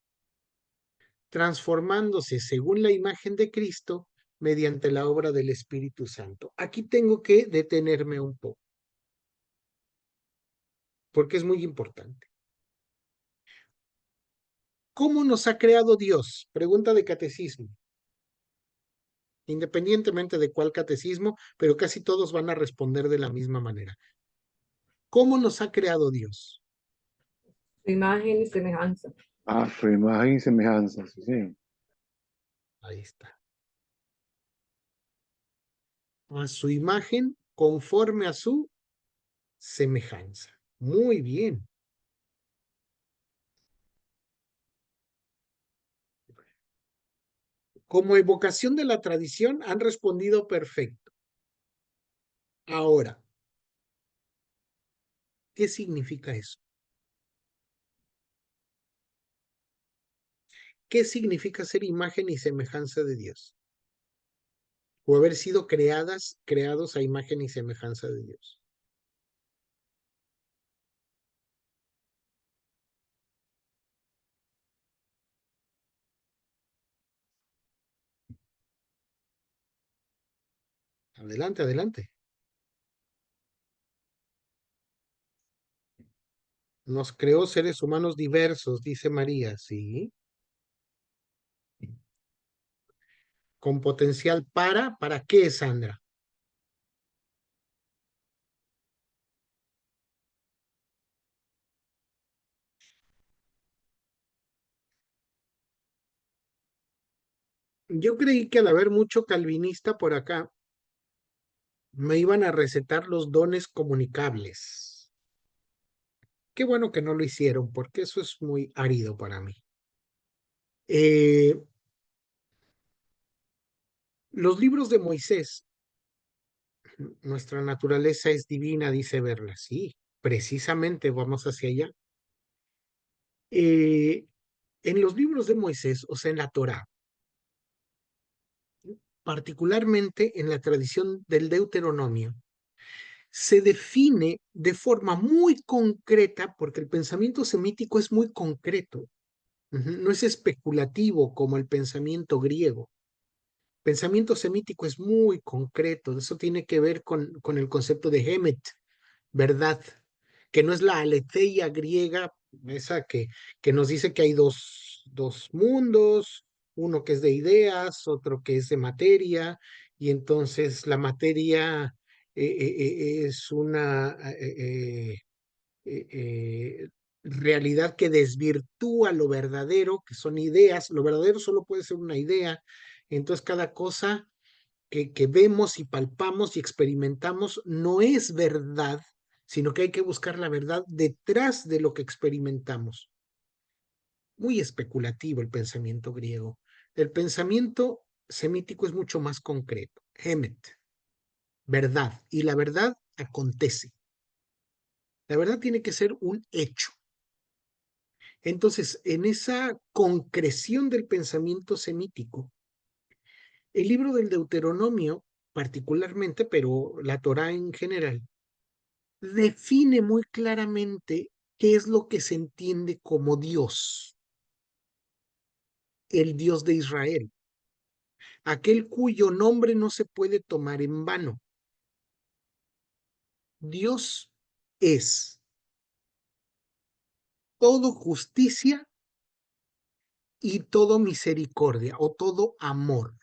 transformándose según la imagen de Cristo mediante la obra del Espíritu Santo. Aquí tengo que detenerme un poco, porque es muy importante. ¿Cómo nos ha creado Dios? Pregunta de catecismo. Independientemente de cuál catecismo, pero casi todos van a responder de la misma manera. ¿Cómo nos ha creado Dios? Su imagen y semejanza. Ah, su imagen y semejanza, sí, sí. Ahí está. A su imagen conforme a su semejanza. Muy bien. Como evocación de la tradición han respondido perfecto. Ahora, ¿qué significa eso? ¿Qué significa ser imagen y semejanza de Dios? O haber sido creados a imagen y semejanza de Dios. Adelante, adelante. Nos creó seres humanos diversos, dice María, ¿sí? Con potencial ¿para qué, Sandra? Yo creí que al haber mucho calvinista por acá, me iban a recetar los dones comunicables. Qué bueno que no lo hicieron, porque eso es muy árido para mí. Los libros de Moisés, nuestra naturaleza es divina, dice Verla. Sí, precisamente vamos hacia allá. En los libros de Moisés, o sea, en la Torá, particularmente en la tradición del Deuteronomio, se define de forma muy concreta, porque el pensamiento semítico es muy concreto, no es especulativo como el pensamiento griego. Pensamiento semítico es muy concreto, eso tiene que ver con el concepto de Hemet, verdad, que no es la aletheia griega, esa que nos dice que hay dos mundos, uno que es de ideas, otro que es de materia, y entonces la materia es una realidad que desvirtúa lo verdadero, que son ideas, lo verdadero solo puede ser una idea, entonces cada cosa que vemos y palpamos y experimentamos no es verdad, sino que hay que buscar la verdad detrás de lo que experimentamos. Muy especulativo el pensamiento griego. El pensamiento semítico es mucho más concreto. Hemet, verdad. Y la verdad acontece. La verdad tiene que ser un hecho. Entonces, en esa concreción del pensamiento semítico, el libro del Deuteronomio particularmente, pero la Torá en general, define muy claramente qué es lo que se entiende como Dios, el Dios de Israel, aquel cuyo nombre no se puede tomar en vano. Dios es todo justicia y todo misericordia o todo amor.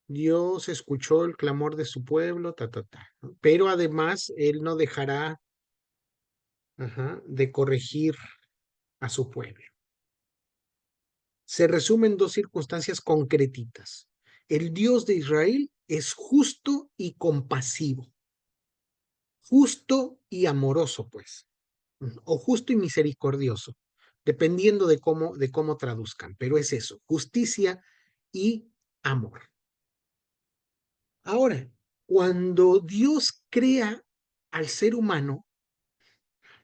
Dios escuchó el clamor de su pueblo, ¿no? Pero además Él no dejará de corregir a su pueblo. Se resume en dos circunstancias concretitas. El Dios de Israel es justo y compasivo. Justo y amoroso, pues. O justo y misericordioso. dependiendo de cómo traduzcan, pero es eso, justicia y amor. Ahora, cuando Dios crea al ser humano,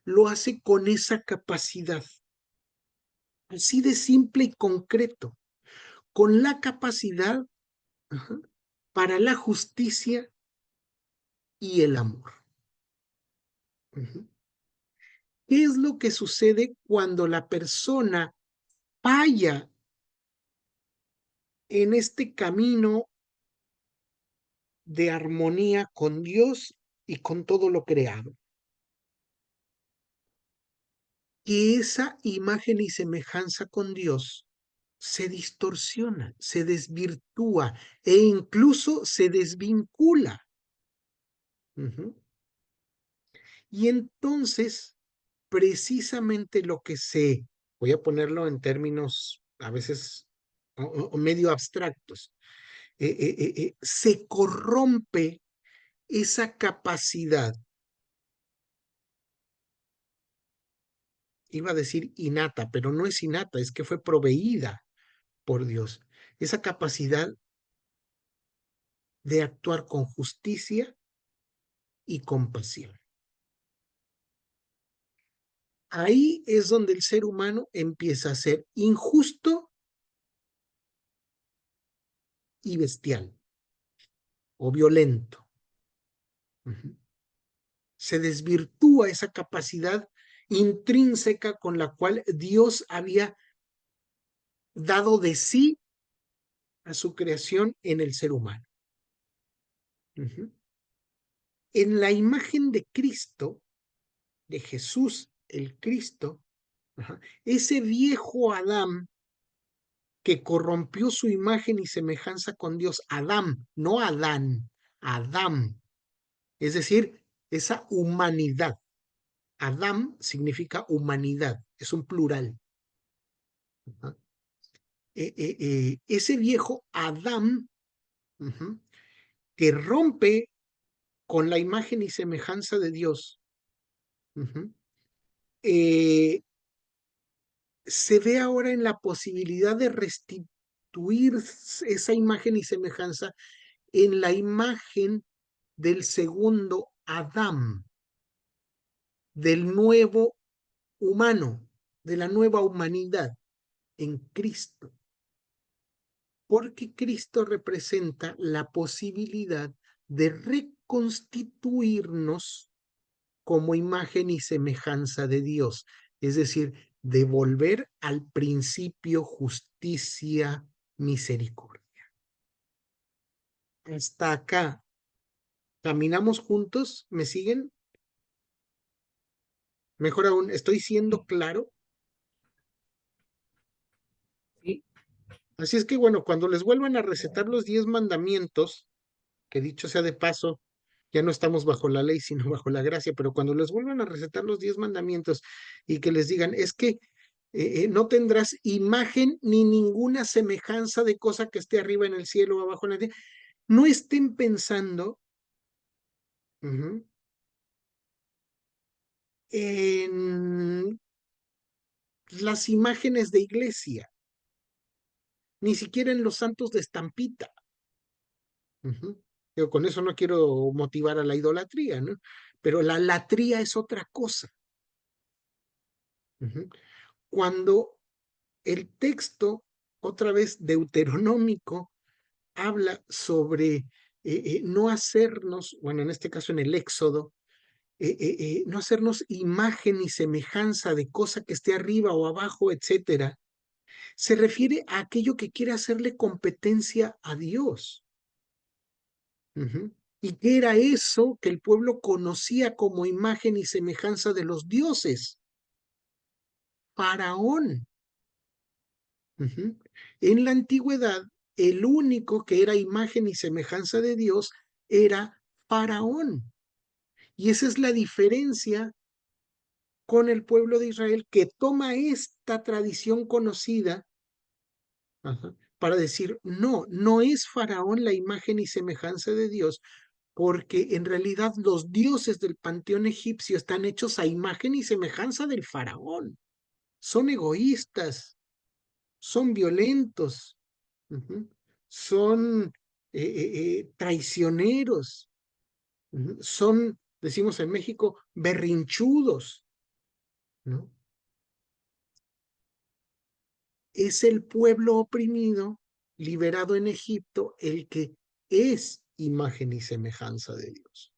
lo hace con esa capacidad, así de simple y concreto, con la capacidad para la justicia y el amor. ¿Qué es lo que sucede cuando la persona falla en este camino de armonía con Dios y con todo lo creado? Que esa imagen y semejanza con Dios se distorsiona, se desvirtúa e incluso se desvincula. Y entonces, precisamente lo que voy a ponerlo en términos a veces o medio abstractos, se corrompe esa capacidad, iba a decir innata, pero no es innata, es que fue proveída por Dios, esa capacidad de actuar con justicia y compasión. Ahí es donde el ser humano empieza a ser injusto y bestial o violento. Se desvirtúa esa capacidad intrínseca con la cual Dios había dado de sí a su creación en el ser humano. En la imagen de Cristo, de Jesús el Cristo, ese viejo Adán que corrompió su imagen y semejanza con Dios, Adán, no Adán, Adán, es decir, esa humanidad. Adán significa humanidad, es un plural. Ese viejo Adán que rompe con la imagen y semejanza de Dios, se ve ahora en la posibilidad de restituir esa imagen y semejanza en la imagen del segundo Adán, del nuevo humano, de la nueva humanidad en Cristo. Porque Cristo representa la posibilidad de reconstituirnos como imagen y semejanza de Dios, es decir, de volver al principio justicia, misericordia. Hasta acá. ¿Caminamos juntos? ¿Me siguen? Mejor aún, ¿estoy siendo claro? Sí. Así es que bueno, cuando les vuelvan a recetar los 10 mandamientos, que dicho sea de paso, ya no estamos bajo la ley, sino bajo la gracia, pero cuando les vuelvan a recetar los 10 mandamientos y que les digan, es que no tendrás imagen ni ninguna semejanza de cosa que esté arriba en el cielo o abajo en la tierra, no estén pensando en las imágenes de iglesia, ni siquiera en los santos de estampita. Yo con eso no quiero motivar a la idolatría, ¿no? Pero la latría es otra cosa. Cuando el texto, otra vez deuteronómico, habla sobre no hacernos, bueno, en este caso en el Éxodo, no hacernos imagen y semejanza de cosa que esté arriba o abajo, etcétera, se refiere a aquello que quiere hacerle competencia a Dios. ¿Y qué era eso que el pueblo conocía como imagen y semejanza de los dioses? Faraón. En la antigüedad, el único que era imagen y semejanza de Dios era Faraón. Y esa es la diferencia con el pueblo de Israel, que toma esta tradición conocida para decir, no, no es Faraón la imagen y semejanza de Dios, porque en realidad los dioses del panteón egipcio están hechos a imagen y semejanza del Faraón. son egoístas, son violentos, son traicioneros, son, decimos en México, berrinchudos, ¿no? Es el pueblo oprimido, liberado en Egipto, el que es imagen y semejanza de Dios.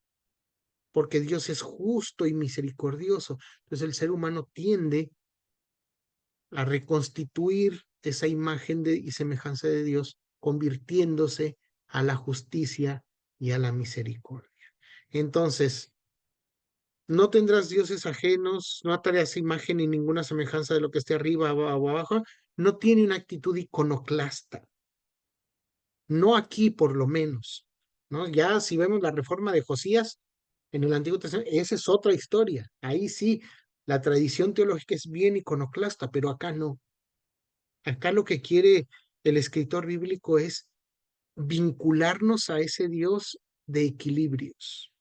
Porque Dios es justo y misericordioso. Entonces el ser humano tiende a reconstituir esa imagen y semejanza de Dios, convirtiéndose a la justicia y a la misericordia. Entonces, no tendrás dioses ajenos, no atarás imagen ni ninguna semejanza de lo que esté arriba o abajo. No tiene una actitud iconoclasta. No aquí, por lo menos, ¿no? Ya si vemos la reforma de Josías en el Antiguo Testamento, esa es otra historia. Ahí sí, la tradición teológica es bien iconoclasta, pero acá no. Acá lo que quiere el escritor bíblico es vincularnos a ese Dios de equilibrios.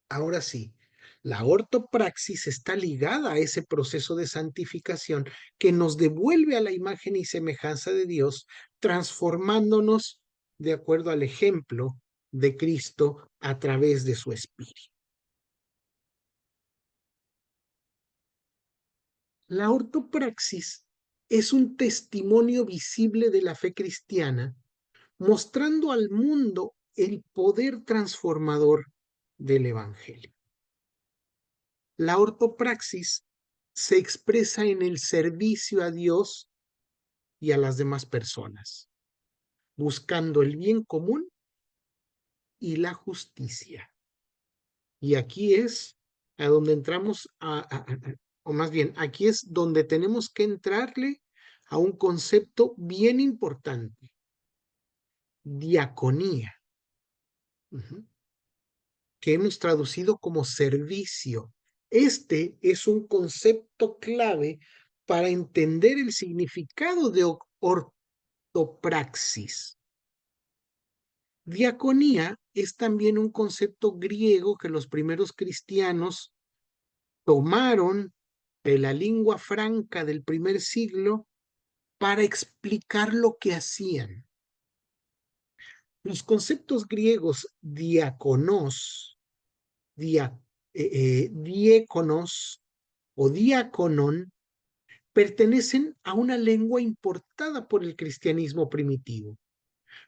Ahora sí, la ortopraxis está ligada a ese proceso de santificación que nos devuelve a la imagen y semejanza de Dios, transformándonos de acuerdo al ejemplo de Cristo a través de su Espíritu. La ortopraxis es un testimonio visible de la fe cristiana, mostrando al mundo el poder transformador del Evangelio. La ortopraxis se expresa en el servicio a Dios y a las demás personas, buscando el bien común y la justicia. Y aquí es a donde entramos, o más bien, aquí es donde tenemos que entrarle a un concepto bien importante: diaconía, que hemos traducido como servicio. Este es un concepto clave para entender el significado de ortopraxis. Diaconía es también un concepto griego que los primeros cristianos tomaron de la lengua franca del primer siglo para explicar lo que hacían. Los conceptos griegos diakonos, diéconos o diaconon pertenecen a una lengua importada por el cristianismo primitivo,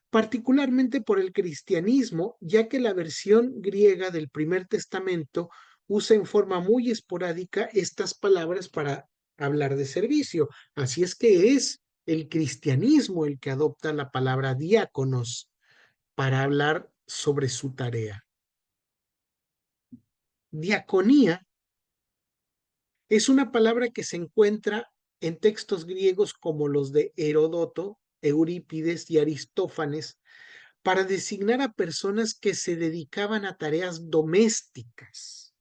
particularmente por el cristianismo, ya que la versión griega del Primer Testamento usa en forma muy esporádica estas palabras para hablar de servicio. Así es que es el cristianismo el que adopta la palabra diáconos para hablar sobre su tarea. Diaconía es una palabra que se encuentra en textos griegos como los de Heródoto, Eurípides y Aristófanes para designar a personas que se dedicaban a tareas domésticas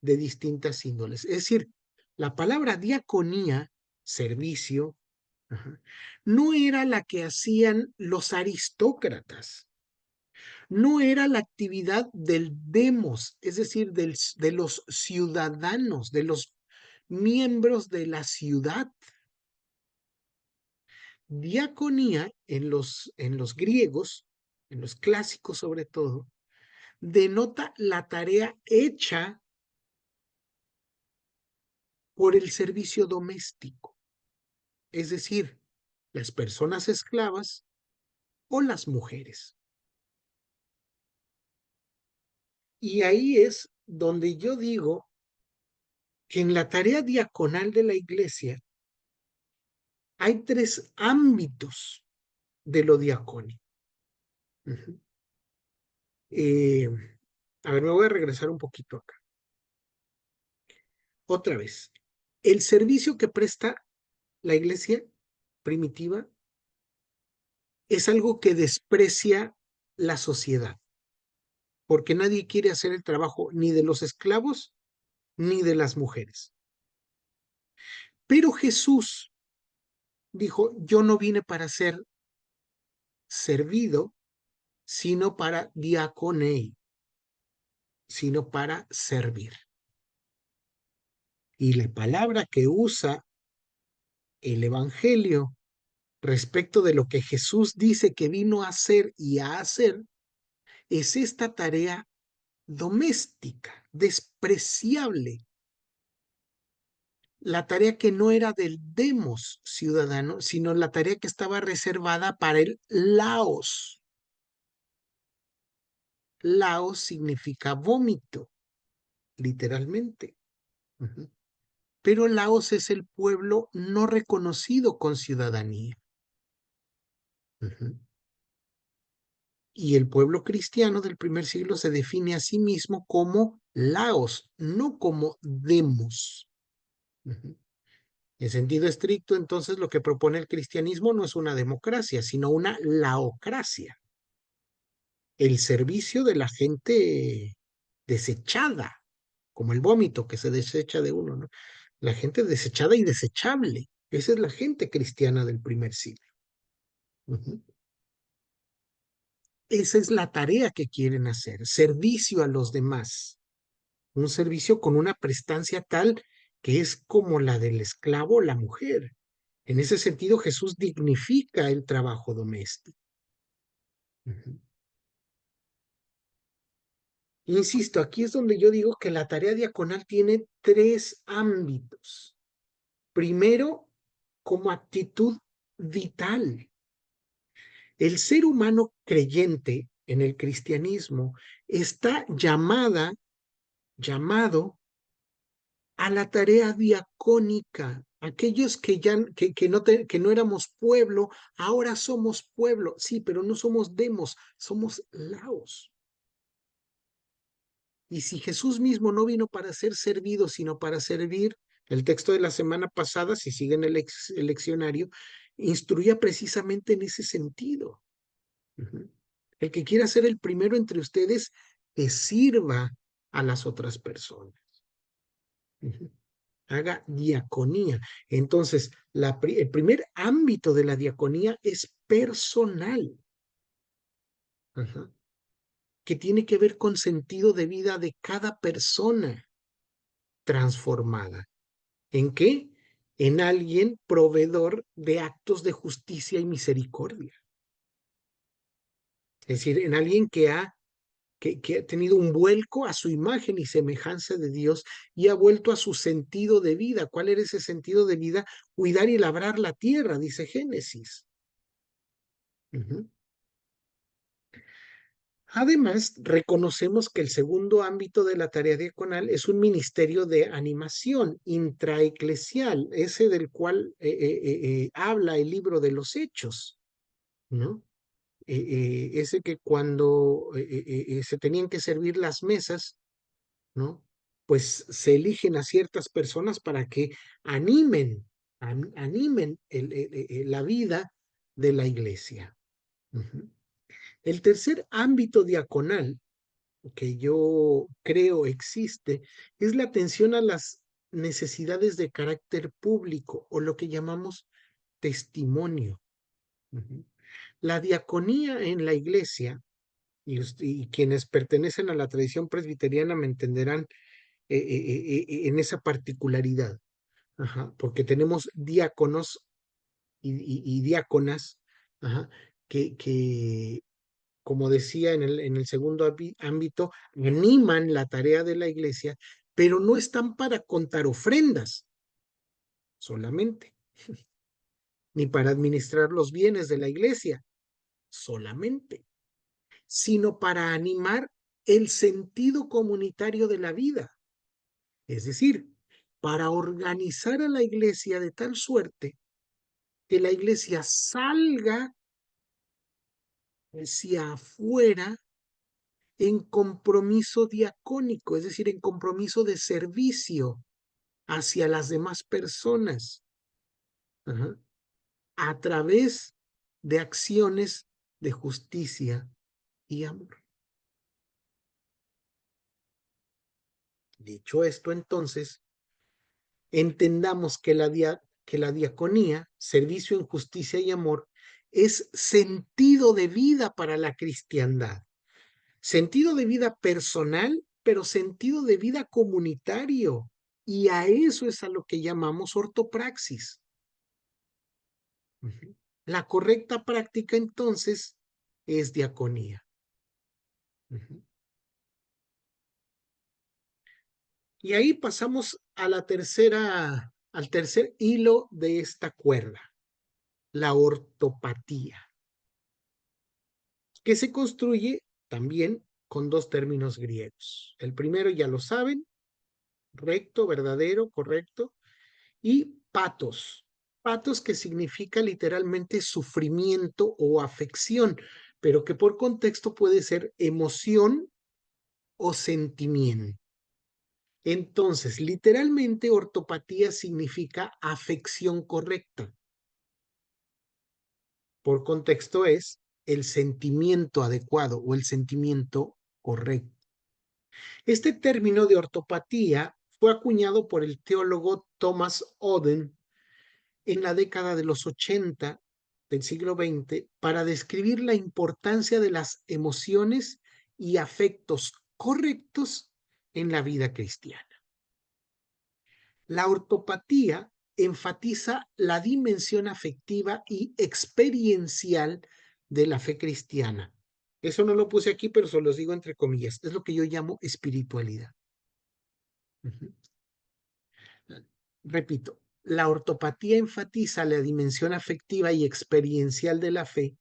de distintas índoles. Es decir, la palabra diaconía, servicio, no era la que hacían los aristócratas, no era la actividad del demos, es decir, de los ciudadanos, de los miembros de la ciudad. Diaconía en los griegos, en los clásicos sobre todo, denota la tarea hecha por el servicio doméstico, es decir, las personas esclavas o las mujeres. Y ahí es donde yo digo que en la tarea diaconal de la iglesia hay 3 ámbitos de lo diacónico. A ver, me voy a regresar un poquito acá. Otra vez, el servicio que presta la iglesia primitiva es algo que desprecia la sociedad, porque nadie quiere hacer el trabajo ni de los esclavos ni de las mujeres. Pero Jesús dijo: yo no vine para ser servido, sino para diaconei, sino para servir. Y la palabra que usa el Evangelio respecto de lo que Jesús dice que vino a hacer y a hacer es esta tarea doméstica, despreciable. La tarea que no era del demos ciudadano, sino la tarea que estaba reservada para el laos. Laos significa vómito, literalmente. Ujú. Pero Laos es el pueblo no reconocido con ciudadanía. Ujú. Y el pueblo cristiano del primer siglo se define a sí mismo como Laos, no como demos. Ujú. En sentido estricto, entonces, lo que propone el cristianismo no es una democracia, sino una laocracia. El servicio de la gente desechada, como el vómito que se desecha de uno, ¿no? La gente desechada y desechable. Esa es la gente cristiana del primer siglo. Ujú. Esa es la tarea que quieren hacer, servicio a los demás. Un servicio con una prestancia tal que es como la del esclavo o la mujer. En ese sentido, Jesús dignifica el trabajo doméstico. Ujú. Insisto, aquí es donde yo digo que la tarea diaconal tiene tres ámbitos. Primero, como actitud vital. El ser humano creyente en el cristianismo está llamado a la tarea diacónica. Aquellos que no éramos pueblo, ahora somos pueblo. Sí, pero no somos demos, somos laos. Y si Jesús mismo no vino para ser servido, sino para servir, el texto de la semana pasada, si siguen el leccionario, instruía precisamente en ese sentido. Ujú. El que quiera ser el primero entre ustedes, que sirva a las otras personas. Ujú. Haga diaconía. Entonces, el primer ámbito de la diaconía es personal. Ajá. Que tiene que ver con sentido de vida de cada persona transformada. ¿En qué? En alguien proveedor de actos de justicia y misericordia. Es decir, en alguien que ha tenido un vuelco a su imagen y semejanza de Dios y ha vuelto a su sentido de vida. ¿Cuál era ese sentido de vida? Cuidar y labrar la tierra, dice Génesis. Ujú. Además, reconocemos que el segundo ámbito de la tarea diaconal es un ministerio de animación intraeclesial, ese del cual habla el libro de los Hechos, ¿no? Ese que cuando se tenían que servir las mesas, ¿no? Pues se eligen a ciertas personas para que animen la vida de la iglesia. Ujú. El tercer ámbito diaconal que yo creo existe es la atención a las necesidades de carácter público o lo que llamamos testimonio. Ujú. La diaconía en la iglesia, y quienes pertenecen a la tradición presbiteriana me entenderán en esa particularidad. Ajá, porque tenemos diáconos y diáconas, ajá, que, como decía en el segundo ámbito, animan la tarea de la iglesia, pero no están para contar ofrendas solamente, ni para administrar los bienes de la iglesia solamente, sino para animar el sentido comunitario de la vida. Es decir, para organizar a la iglesia de tal suerte que la iglesia salga hacia afuera en compromiso diacónico, es decir, en compromiso de servicio hacia las demás personas, ajá, a través de acciones de justicia y amor. Dicho esto, entonces, entendamos que la diaconía, servicio en justicia y amor, es sentido de vida para la cristiandad. Sentido de vida personal, pero sentido de vida comunitario Y a eso es a lo que llamamos ortopraxis. Ujú. La correcta práctica entonces es diaconía. Ujú. Y ahí pasamos a al tercer hilo de esta cuerda, la ortopatía, que se construye también con dos términos griegos. El primero ya lo saben, recto, verdadero, correcto, y patos. Patos que significa literalmente sufrimiento o afección, pero que por contexto puede ser emoción o sentimiento. Entonces, literalmente ortopatía significa afección correcta. Por contexto es el sentimiento adecuado o el sentimiento correcto. Este término de ortopatía fue acuñado por el teólogo Thomas Oden en la década de los 80 del siglo XX para describir la importancia de las emociones y afectos correctos en la vida cristiana. La ortopatía enfatiza la dimensión afectiva y experiencial de la fe cristiana. Eso no lo puse aquí, pero se los digo entre comillas. Es lo que yo llamo espiritualidad. Uh-huh. Repito, la ortopatía enfatiza la dimensión afectiva y experiencial de la fe,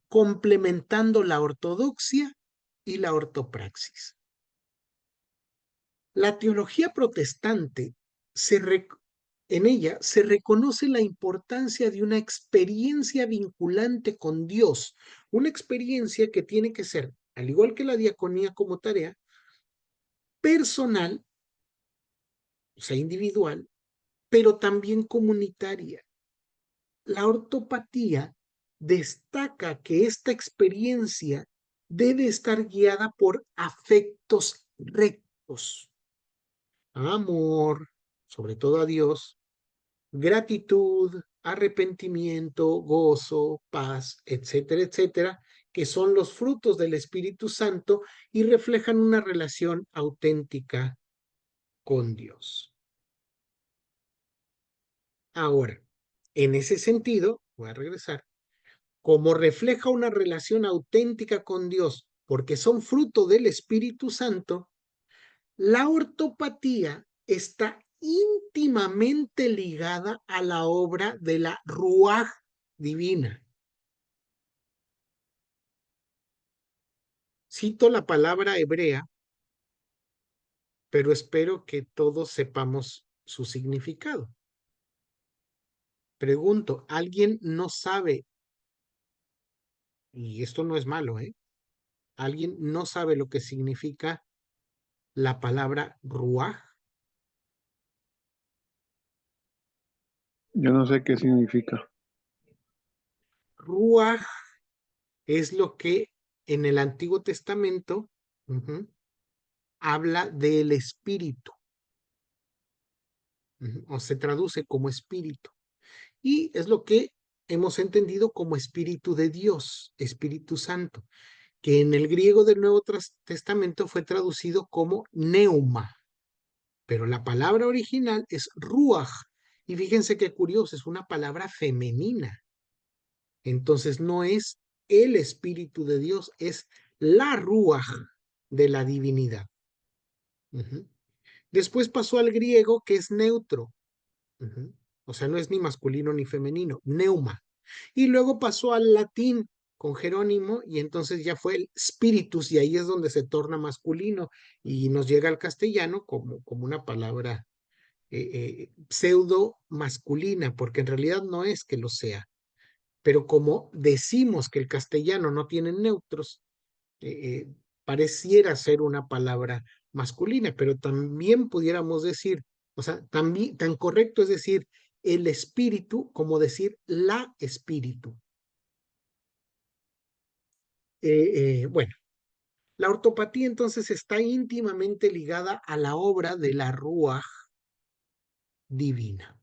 complementando la ortodoxia y la ortopraxis. La teología protestante en ella se reconoce la importancia de una experiencia vinculante con Dios, una experiencia que tiene que ser, al igual que la diaconía como tarea, personal, o sea, individual, pero también comunitaria. La ortopatía destaca que esta experiencia debe estar guiada por afectos rectos, amor, sobre todo a Dios, gratitud, arrepentimiento, gozo, paz, etcétera, etcétera, que son los frutos del Espíritu Santo y reflejan una relación auténtica con Dios. Ahora, en ese sentido, voy a regresar, como refleja una relación auténtica con Dios, porque son fruto del Espíritu Santo, la ortopatía está íntimamente ligada a la obra de la Ruaj divina. Cito la palabra hebrea, pero espero que todos sepamos su significado. Pregunto, ¿alguien no sabe? Y esto no es malo, ¿eh? ¿Alguien no sabe lo que significa la palabra Ruaj? Yo no sé qué significa. Ruaj es lo que en el Antiguo Testamento habla del espíritu, o se traduce como espíritu. Y es lo que hemos entendido como Espíritu de Dios, Espíritu Santo, que en el griego del Nuevo Testamento fue traducido como neuma, pero la palabra original es ruaj, y fíjense qué curioso, es una palabra femenina. Entonces no es el Espíritu de Dios, es la ruaj de la divinidad. Después pasó al griego, que es neutro. O sea, no es ni masculino ni femenino, neuma. Y luego pasó al latín con Jerónimo y entonces ya fue el spiritus y ahí es donde se torna masculino y nos llega al castellano como una palabra pseudo masculina, porque en realidad no es que lo sea. Pero como decimos que el castellano no tiene neutros, pareciera ser una palabra masculina, pero también pudiéramos decir, o sea, también, tan correcto es decir el espíritu como decir la espíritu. Bueno, la ortopatía entonces está íntimamente ligada a la obra de la Ruaj divina.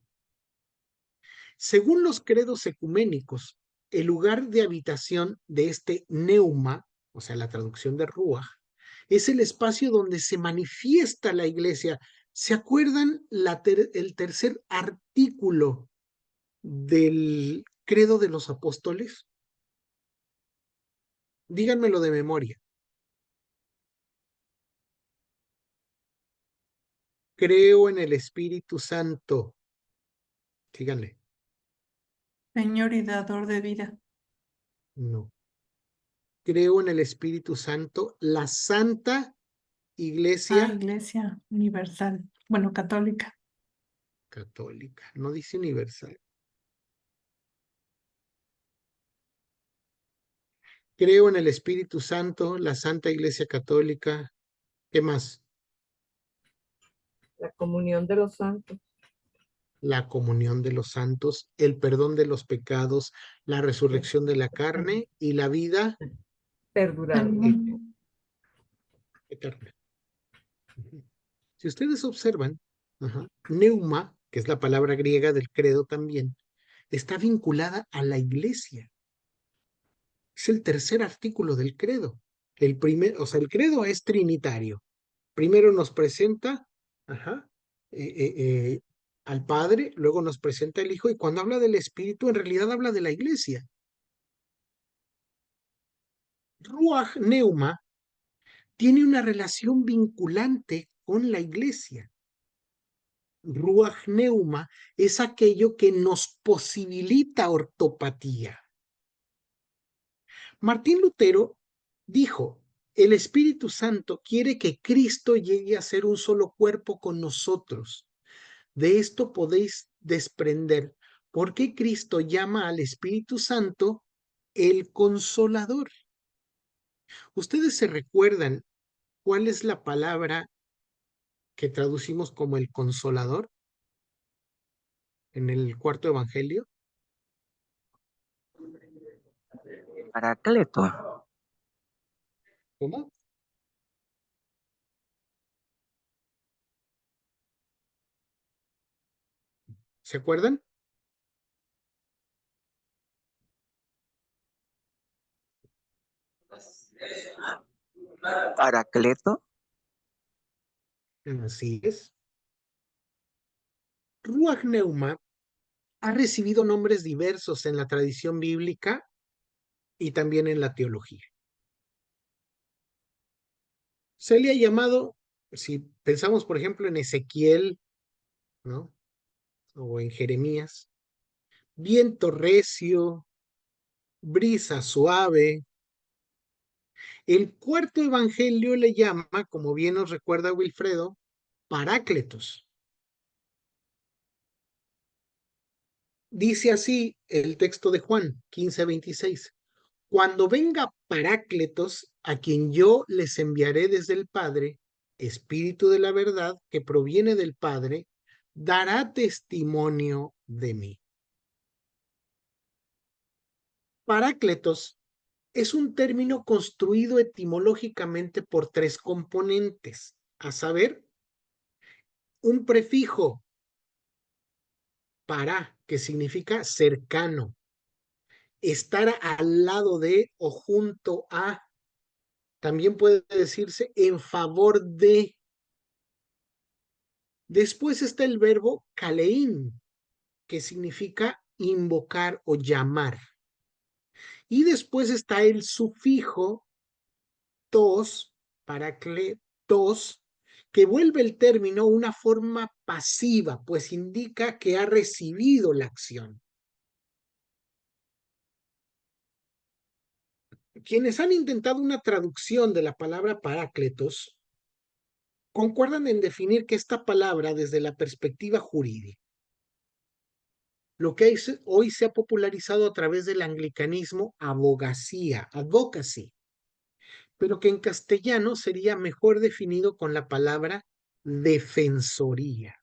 Según los credos ecuménicos, el lugar de habitación de este neuma, o sea, la traducción de Ruaj, es el espacio donde se manifiesta la iglesia, ¿Se acuerdan el tercer artículo del Credo de los Apóstoles? Díganmelo de memoria. Creo en el Espíritu Santo. Síganle. Señor y dador de vida. No. Creo en el Espíritu Santo, la Santa Iglesia Iglesia Universal. Bueno, católica. Católica. No dice universal. Creo en el Espíritu Santo, la Santa Iglesia Católica. ¿Qué más? La comunión de los santos. La comunión de los santos, el perdón de los pecados, la resurrección de la carne y la vida Perdurable. eterna. Si ustedes observan, neuma, que es la palabra griega del credo también, está vinculada a la iglesia. Es el tercer artículo del credo. El credo es trinitario. Primero nos presenta al Padre, luego nos presenta el Hijo, y cuando habla del Espíritu, en realidad habla de la iglesia. Ruach Neuma tiene una relación vinculante con la iglesia. Ruach Neuma es aquello que nos posibilita ortopatía. Martín Lutero dijo, el Espíritu Santo quiere que Cristo llegue a ser un solo cuerpo con nosotros. De esto podéis desprender por qué Cristo llama al Espíritu Santo el Consolador. ¿Ustedes se recuerdan cuál es la palabra que traducimos como el Consolador en el cuarto evangelio? Paracleto. ¿Cómo? ¿Se acuerdan? Paracleto. Así es. Ruach Neuma ha recibido nombres diversos en la tradición bíblica y también en la teología. Se le ha llamado, si pensamos por ejemplo en Ezequiel, ¿no? O en Jeremías, viento recio, brisa suave. El cuarto evangelio le llama, como bien nos recuerda Wilfredo, Parácletos. Dice así el texto de Juan 15:26. Cuando venga Parácletos, a quien yo les enviaré desde el Padre, Espíritu de la verdad que proviene del Padre, dará testimonio de mí. Parácletos es un término construido etimológicamente por tres componentes, a saber, un prefijo para, que significa cercano, estar al lado de o junto a, también puede decirse en favor de. Después está el verbo kalein, que significa invocar o llamar. Y después está el sufijo tos, paracletos, que vuelve el término una forma pasiva, pues indica que ha recibido la acción. Quienes han intentado una traducción de la palabra parácletos concuerdan en definir que esta palabra desde la perspectiva jurídica. Lo que hoy se ha popularizado a través del anglicanismo abogacía, advocacy, pero que en castellano sería mejor definido con la palabra defensoría.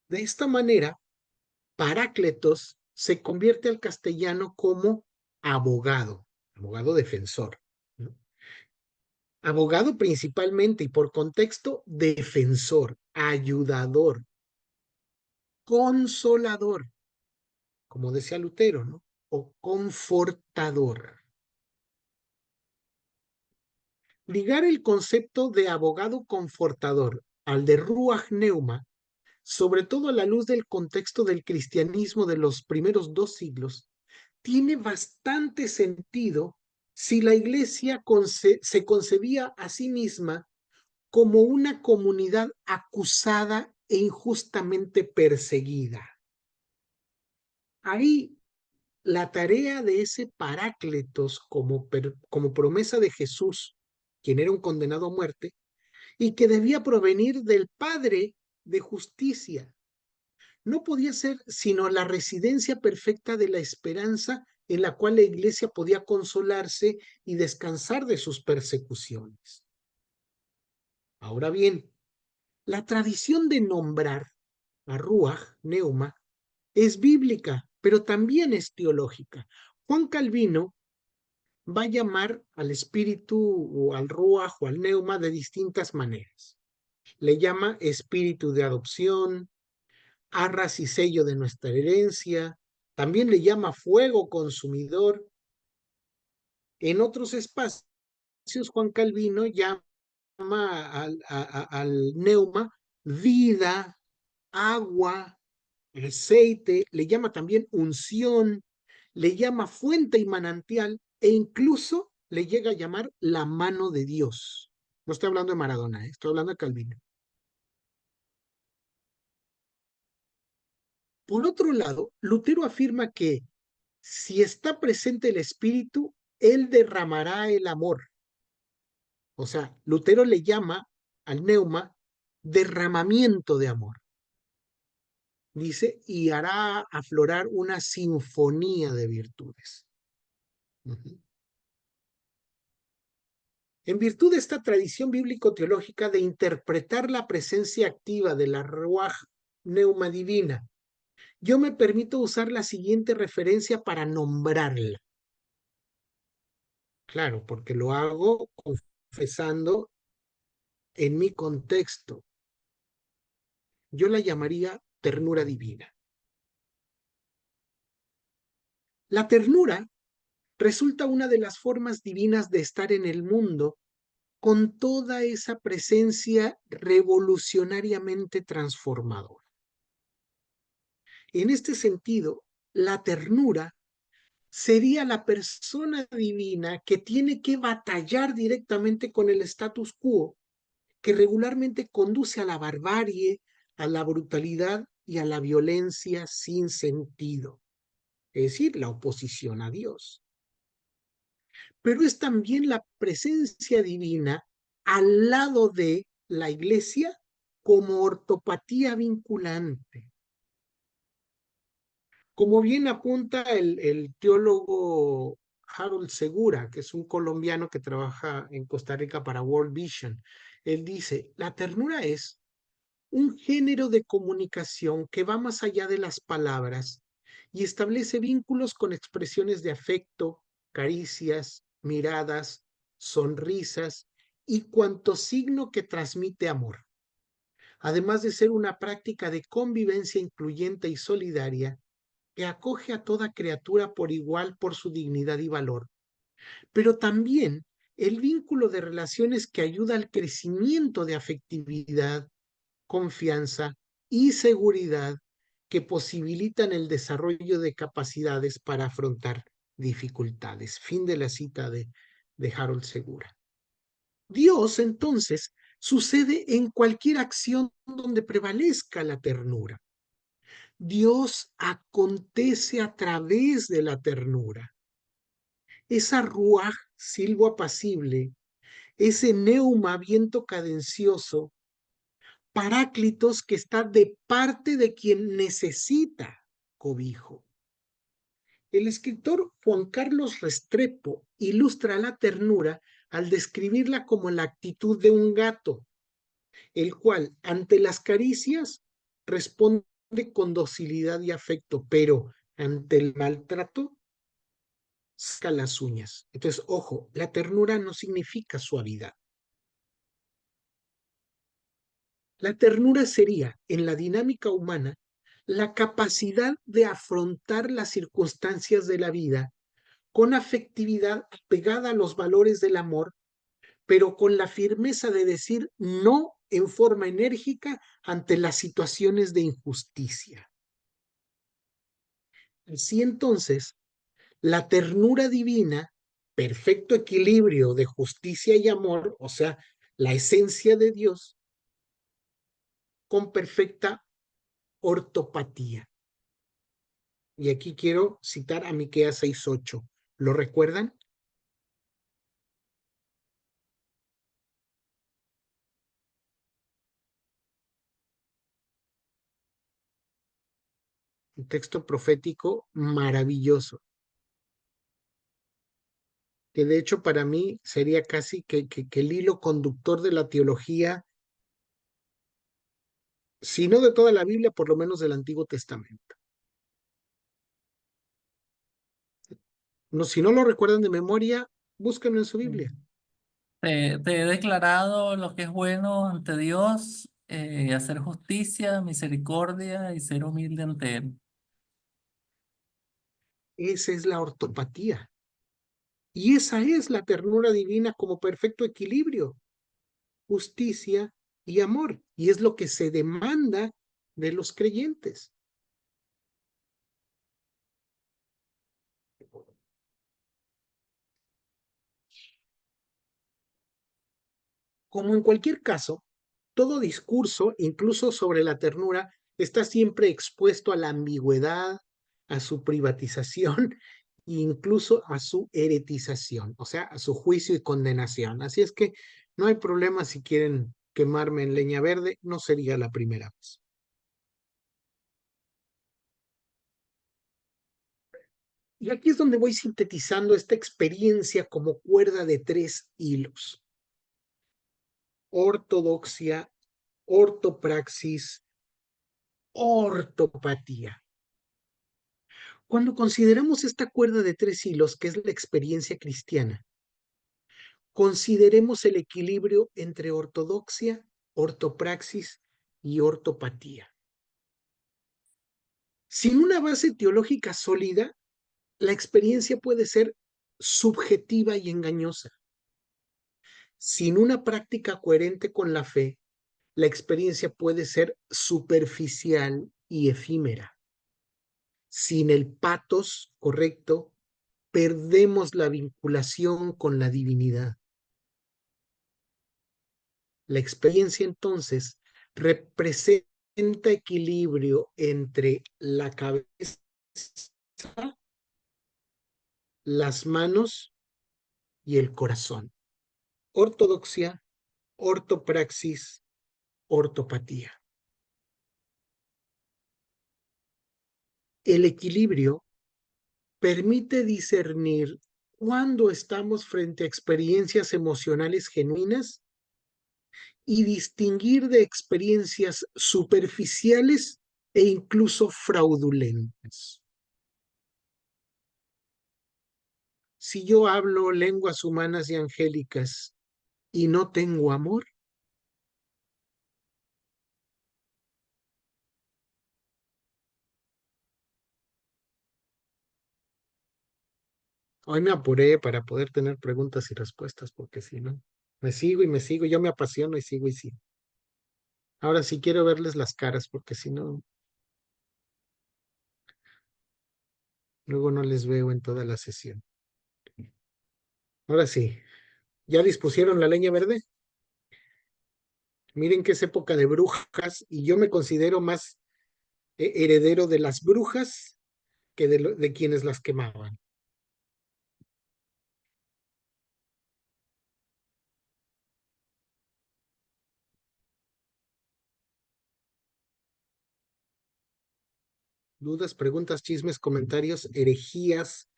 De esta manera, Parácletos se convierte al castellano como abogado, abogado defensor, ¿no? Abogado principalmente y por contexto, defensor, ayudador, consolador, como decía Lutero, ¿no? O confortador. Ligar el concepto de abogado confortador al de Ruach Neuma, sobre todo a la luz del contexto del cristianismo de los primeros 2 siglos, tiene bastante sentido si la iglesia se concebía a sí misma como una comunidad acusada e injustamente perseguida. Ahí la tarea de ese Parácletos como promesa de Jesús, quien era un condenado a muerte, y que debía provenir del Padre de justicia, no podía ser sino la residencia perfecta de la esperanza en la cual la iglesia podía consolarse y descansar de sus persecuciones. Ahora bien, la tradición de nombrar a Ruach, Neuma, es bíblica, pero también es teológica. Juan Calvino va a llamar al espíritu o al Ruach o al Neuma de distintas maneras. Le llama espíritu de adopción, arras y sello de nuestra herencia, también le llama fuego consumidor. En otros espacios, Juan Calvino llama al Neuma vida, agua, aceite, le llama también unción, le llama fuente y manantial, e incluso le llega a llamar la mano de Dios. No estoy hablando de Maradona, estoy hablando de Calvino. Por otro lado, Lutero afirma que si está presente el Espíritu, él derramará el amor. O sea, Lutero le llama al Neuma derramamiento de amor. Dice, y hará aflorar una sinfonía de virtudes. En virtud de esta tradición bíblico-teológica de interpretar la presencia activa de la Ruach Neuma divina, yo me permito usar la siguiente referencia para nombrarla. Claro, porque lo hago confesando en mi contexto. Yo la llamaría ternura divina. La ternura resulta una de las formas divinas de estar en el mundo con toda esa presencia revolucionariamente transformadora. En este sentido, la ternura sería la persona divina que tiene que batallar directamente con el status quo, que regularmente conduce a la barbarie, a la brutalidad y a la violencia sin sentido, es decir, la oposición a Dios. Pero es también la presencia divina al lado de la iglesia como ortopatía vinculante. Como bien apunta el teólogo Harold Segura, que es un colombiano que trabaja en Costa Rica para World Vision, él dice, la ternura es un género de comunicación que va más allá de las palabras y establece vínculos con expresiones de afecto, caricias, miradas, sonrisas y cuanto signo que transmite amor. Además de ser una práctica de convivencia incluyente y solidaria que acoge a toda criatura por igual por su dignidad y valor, pero también el vínculo de relaciones que ayuda al crecimiento de afectividad, confianza y seguridad que posibilitan el desarrollo de capacidades para afrontar dificultades. Fin de la cita de Harold Segura. Dios, entonces, sucede en cualquier acción donde prevalezca la ternura. Dios acontece a través de la ternura. Esa ruaj, silbo apacible, ese neuma, viento cadencioso, Paráclitos que está de parte de quien necesita cobijo. El escritor Juan Carlos Restrepo ilustra la ternura al describirla como la actitud de un gato, el cual ante las caricias responde con docilidad y afecto, pero ante el maltrato saca las uñas. Entonces, ojo, la ternura no significa suavidad. La ternura sería, en la dinámica humana, la capacidad de afrontar las circunstancias de la vida con afectividad apegada a los valores del amor, pero con la firmeza de decir no en forma enérgica ante las situaciones de injusticia. Así entonces, la ternura divina, perfecto equilibrio de justicia y amor, o sea, la esencia de Dios, con perfecta ortopatía. Y aquí quiero citar a Miqueas 6:8. ¿Lo recuerdan? Un texto profético maravilloso, que de hecho para mí sería casi que el hilo conductor de la teología, si no de toda la Biblia, por lo menos del Antiguo Testamento. No, si no lo recuerdan de memoria, búsquenlo en su Biblia. Te he declarado lo que es bueno ante Dios, hacer justicia, misericordia y ser humilde ante Él. Esa es la ortopatía. Y esa es la ternura divina como perfecto equilibrio, justicia y amor. Y es lo que se demanda de los creyentes. Como en cualquier caso, todo discurso, incluso sobre la ternura, está siempre expuesto a la ambigüedad, a su privatización e incluso a su heretización, o sea, a su juicio y condenación. Así es que no hay problema si quieren quemarme en leña verde, no sería la primera vez. Y aquí es donde voy sintetizando esta experiencia como cuerda de 3 hilos. Ortodoxia, ortopraxis, ortopatía. Cuando consideramos esta cuerda de 3 hilos, que es la experiencia cristiana, consideremos el equilibrio entre ortodoxia, ortopraxis y ortopatía. Sin una base teológica sólida, la experiencia puede ser subjetiva y engañosa. Sin una práctica coherente con la fe, la experiencia puede ser superficial y efímera. Sin el patos correcto, perdemos la vinculación con la divinidad. La experiencia entonces representa equilibrio entre la cabeza, las manos y el corazón. Ortodoxia, ortopraxis, ortopatía. El equilibrio permite discernir cuándo estamos frente a experiencias emocionales genuinas y distinguir de experiencias superficiales e incluso fraudulentas. Si yo hablo lenguas humanas y angélicas y no tengo amor, hoy me apuré para poder tener preguntas y respuestas, porque si no, me sigo, yo me apasiono y sigo y sigo. Ahora sí quiero verles las caras, porque si no, luego no les veo en toda la sesión. Ahora sí, ¿ya dispusieron la leña verde? Miren que es época de brujas y yo me considero más heredero de las brujas que de quienes las quemaban. Dudas, preguntas, chismes, comentarios, herejías,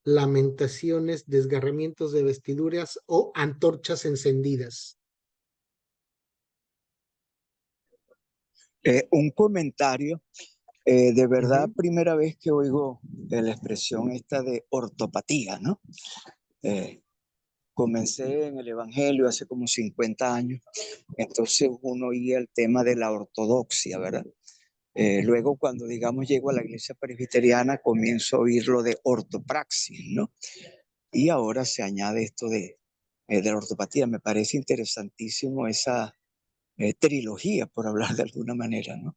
lamentaciones, desgarramientos de vestiduras o antorchas encendidas. Un comentario. De verdad, primera vez que oigo la expresión esta de ortopatía, ¿no? Comencé en el Evangelio hace como 50 años, entonces uno oía el tema de la ortodoxia, ¿verdad? Luego cuando, digamos, llego a la iglesia presbiteriana, comienzo a oír lo de ortopraxis, ¿no? Y ahora se añade esto de de la ortopatía. Me parece interesantísimo esa trilogía, por hablar de alguna manera, ¿no?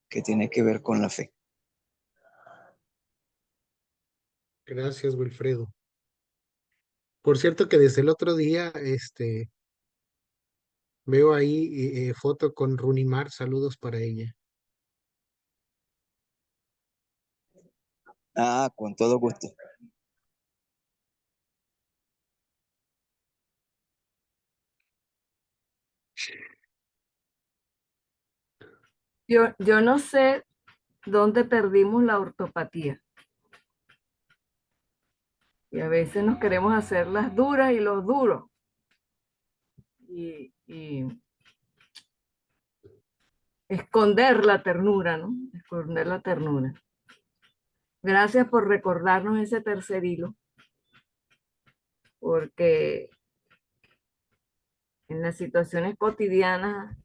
Que tiene que ver con la fe. Gracias, Wilfredo. Por cierto que desde el otro día, veo ahí foto con Runimar, saludos para ella. Ah, con todo gusto. Yo no sé dónde perdimos la ortopatía. Y a veces nos queremos hacer las duras y los duros. Y esconder la ternura, ¿no? Esconder la ternura. Gracias por recordarnos ese tercer hilo, porque en las situaciones cotidianas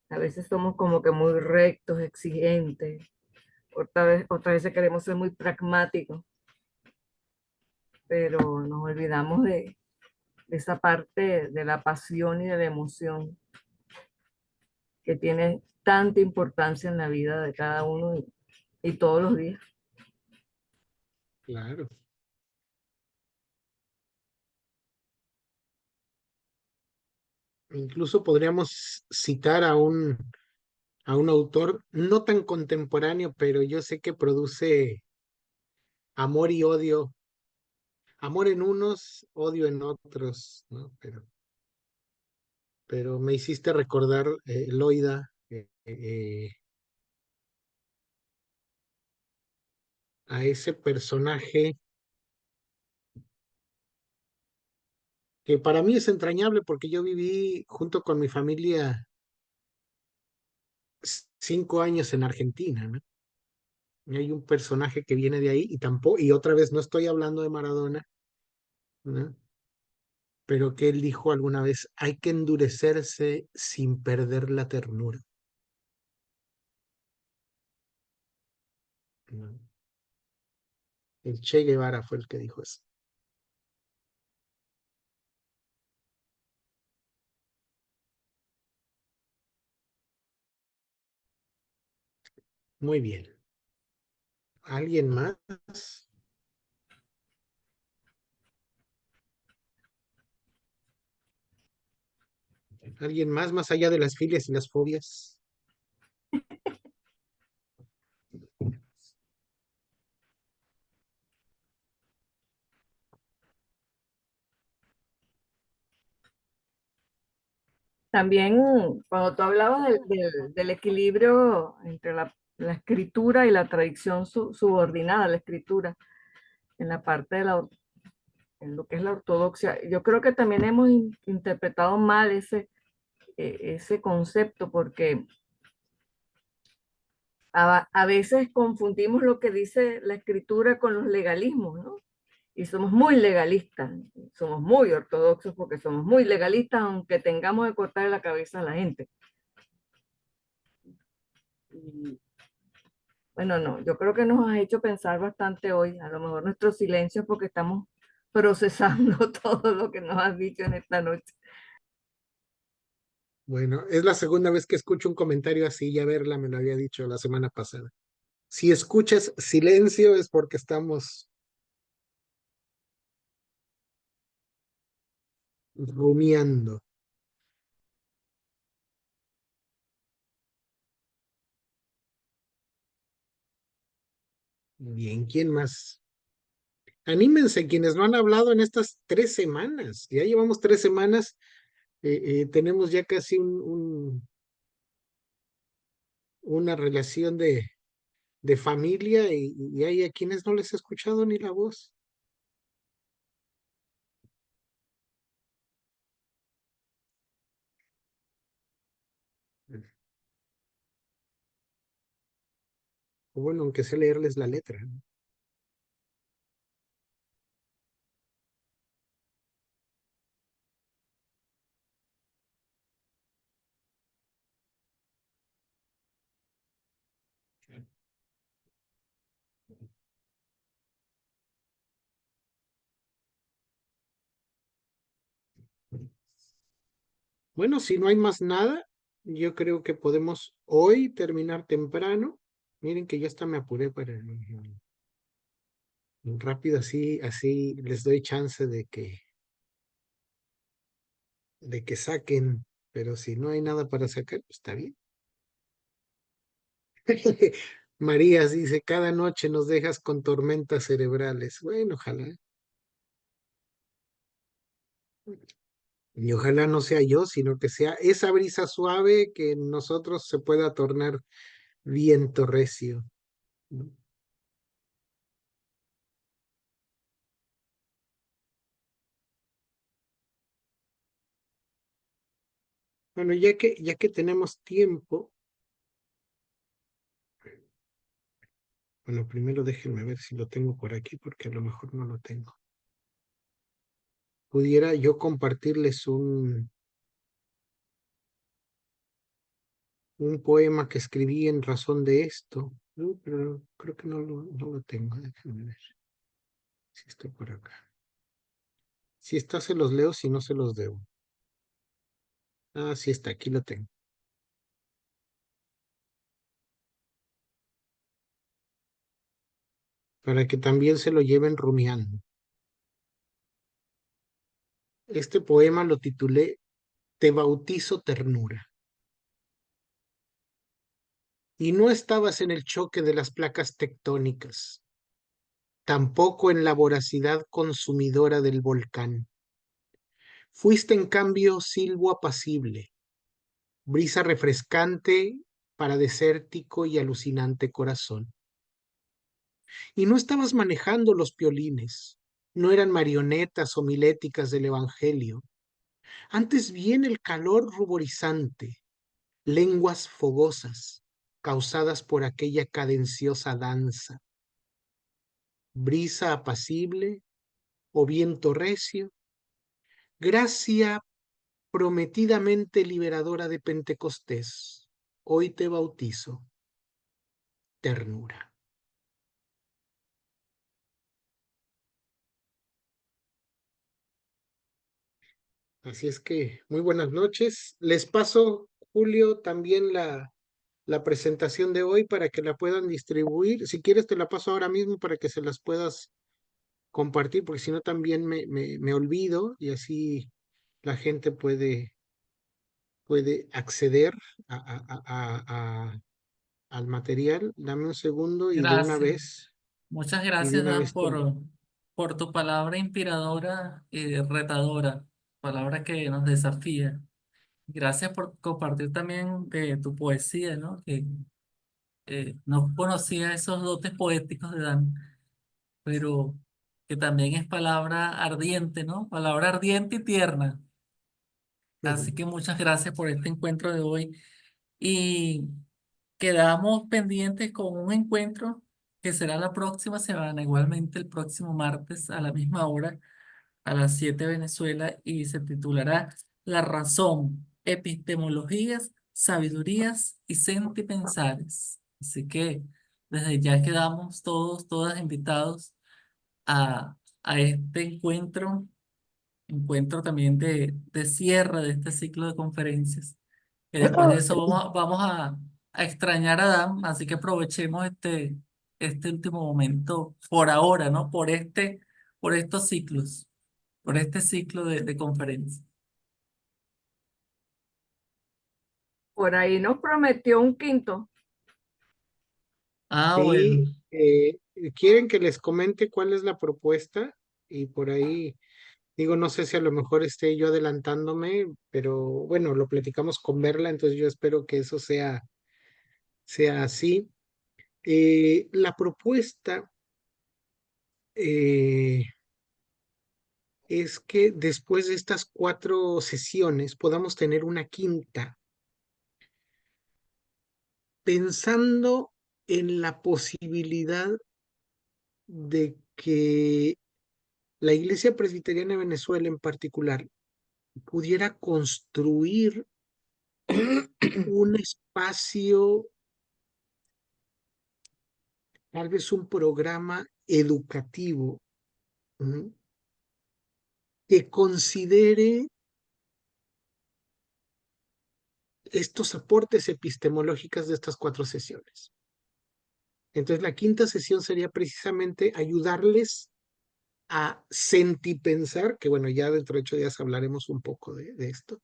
a veces somos como que muy rectos, exigentes, otras veces queremos ser muy pragmáticos, pero nos olvidamos de esa parte de la pasión y de la emoción que tiene tanta importancia en la vida de cada uno y todos los días. Claro. Incluso podríamos citar a un autor no tan contemporáneo, pero yo sé que produce amor y odio, amor en unos, odio en otros, ¿no? Pero me hiciste recordar, Loida, a ese personaje que para mí es entrañable porque yo viví junto con mi familia 5 años en Argentina, ¿no? Y hay un personaje que viene de ahí y tampoco, y otra vez no estoy hablando de Maradona, ¿no? Pero que él dijo alguna vez, hay que endurecerse sin perder la ternura, ¿no? El Che Guevara fue el que dijo eso. Muy bien. ¿Alguien más? ¿Alguien más allá de las filias y las fobias? También cuando tú hablabas del equilibrio entre la escritura y la tradición subordinada a la escritura, en la parte en lo que es la ortodoxia, yo creo que también hemos interpretado mal ese concepto, porque a veces confundimos lo que dice la escritura con los legalismos, ¿no? Y somos muy legalistas, somos muy ortodoxos porque somos muy legalistas, aunque tengamos que cortar la cabeza a la gente. Y bueno, no, yo creo que nos has hecho pensar bastante hoy, a lo mejor nuestro silencio porque estamos procesando todo lo que nos has dicho en esta noche. Bueno, es la segunda vez que escucho un comentario así, ya verla me lo había dicho la semana pasada. Si escuchas silencio es porque estamos rumiando. Bien, ¿quién más? Anímense quienes no han hablado en estas 3 semanas. Ya llevamos 3 semanas. Tenemos ya casi una relación de familia y hay a quienes no les he escuchado ni la voz. O bueno, aunque sé leerles la letra, ¿no? Bueno, si no hay más nada, yo creo que podemos hoy terminar temprano. Miren que ya hasta me apuré para rápido, así les doy chance de que saquen, pero si no hay nada para sacar, pues está bien. Marías dice, cada noche nos dejas con tormentas cerebrales. Bueno, ojalá. Y ojalá no sea yo, sino que sea esa brisa suave que en nosotros se pueda tornar viento recio, ¿no? Bueno, ya que tenemos tiempo, bueno, primero déjenme ver si lo tengo por aquí, porque a lo mejor no lo tengo. Pudiera yo compartirles un poema que escribí en razón de esto, ¿no? Pero creo que no lo tengo, déjenme ver si está por acá. Si está, se los leo, si no, se los debo. Ah, sí está, aquí lo tengo. Para que también se lo lleven rumiando. Este poema lo titulé Te bautizo ternura. Y no estabas en el choque de las placas tectónicas, tampoco en la voracidad consumidora del volcán. Fuiste en cambio silbo apacible, brisa refrescante para desértico y alucinante corazón. Y no estabas manejando los piolines, no eran marionetas homiléticas del Evangelio, antes bien el calor ruborizante, lenguas fogosas, causadas por aquella cadenciosa danza, brisa apacible o viento recio, gracia prometidamente liberadora de Pentecostés, hoy te bautizo, ternura. Así es que muy buenas noches. Les paso, Julio, también la presentación de hoy para que la puedan distribuir. Si quieres, te la paso ahora mismo para que se las puedas compartir, porque si no también me olvido y así la gente puede acceder al material. Dame un segundo Gracias. Muchas y de gracias, una Dan, vez por tu palabra inspiradora y retadora, palabra que nos desafía. Gracias por compartir también tu poesía, ¿no? Que no conocía esos dotes poéticos de Dan, pero que también es palabra ardiente, ¿no? Palabra ardiente y tierna. Así que muchas gracias por este encuentro de hoy. Y quedamos pendientes con un encuentro que será la próxima semana, igualmente el próximo martes a la misma hora, a las 7 Venezuela, y se titulará La razón, epistemologías, sabidurías y sentipensares. Así que desde ya quedamos todas invitados a este encuentro también de cierre de este ciclo de conferencias. Que después de eso vamos a extrañar a Dan, así que aprovechemos este último momento por ahora, ¿no? Por estos ciclos, por este ciclo de conferencias. Por ahí nos prometió un quinto. Ah, bueno. Sí, quieren que les comente cuál es la propuesta y por ahí digo, no sé si a lo mejor esté yo adelantándome, pero bueno, lo platicamos con Verla, entonces yo espero que eso sea así. La propuesta eh, es que después de estas 4 sesiones podamos tener una quinta, pensando en la posibilidad de que la Iglesia Presbiteriana de Venezuela en particular pudiera construir un espacio, tal vez un programa educativo, ¿no? Que considere estos aportes epistemológicos de estas 4 sesiones. Entonces, la quinta sesión sería precisamente ayudarles a sentipensar, que bueno, ya dentro de 8 días hablaremos un poco de esto,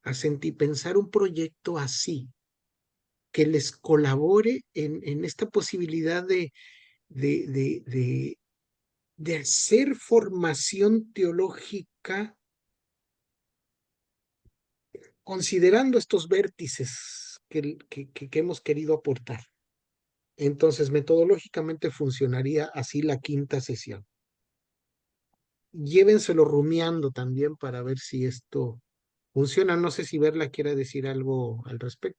a sentipensar un proyecto así, que les colabore en esta posibilidad de hacer formación teológica considerando estos vértices que hemos querido aportar. Entonces, metodológicamente funcionaría así la quinta sesión. Llévenselo rumiando también para ver si esto funciona. No sé si Verla quiere decir algo al respecto.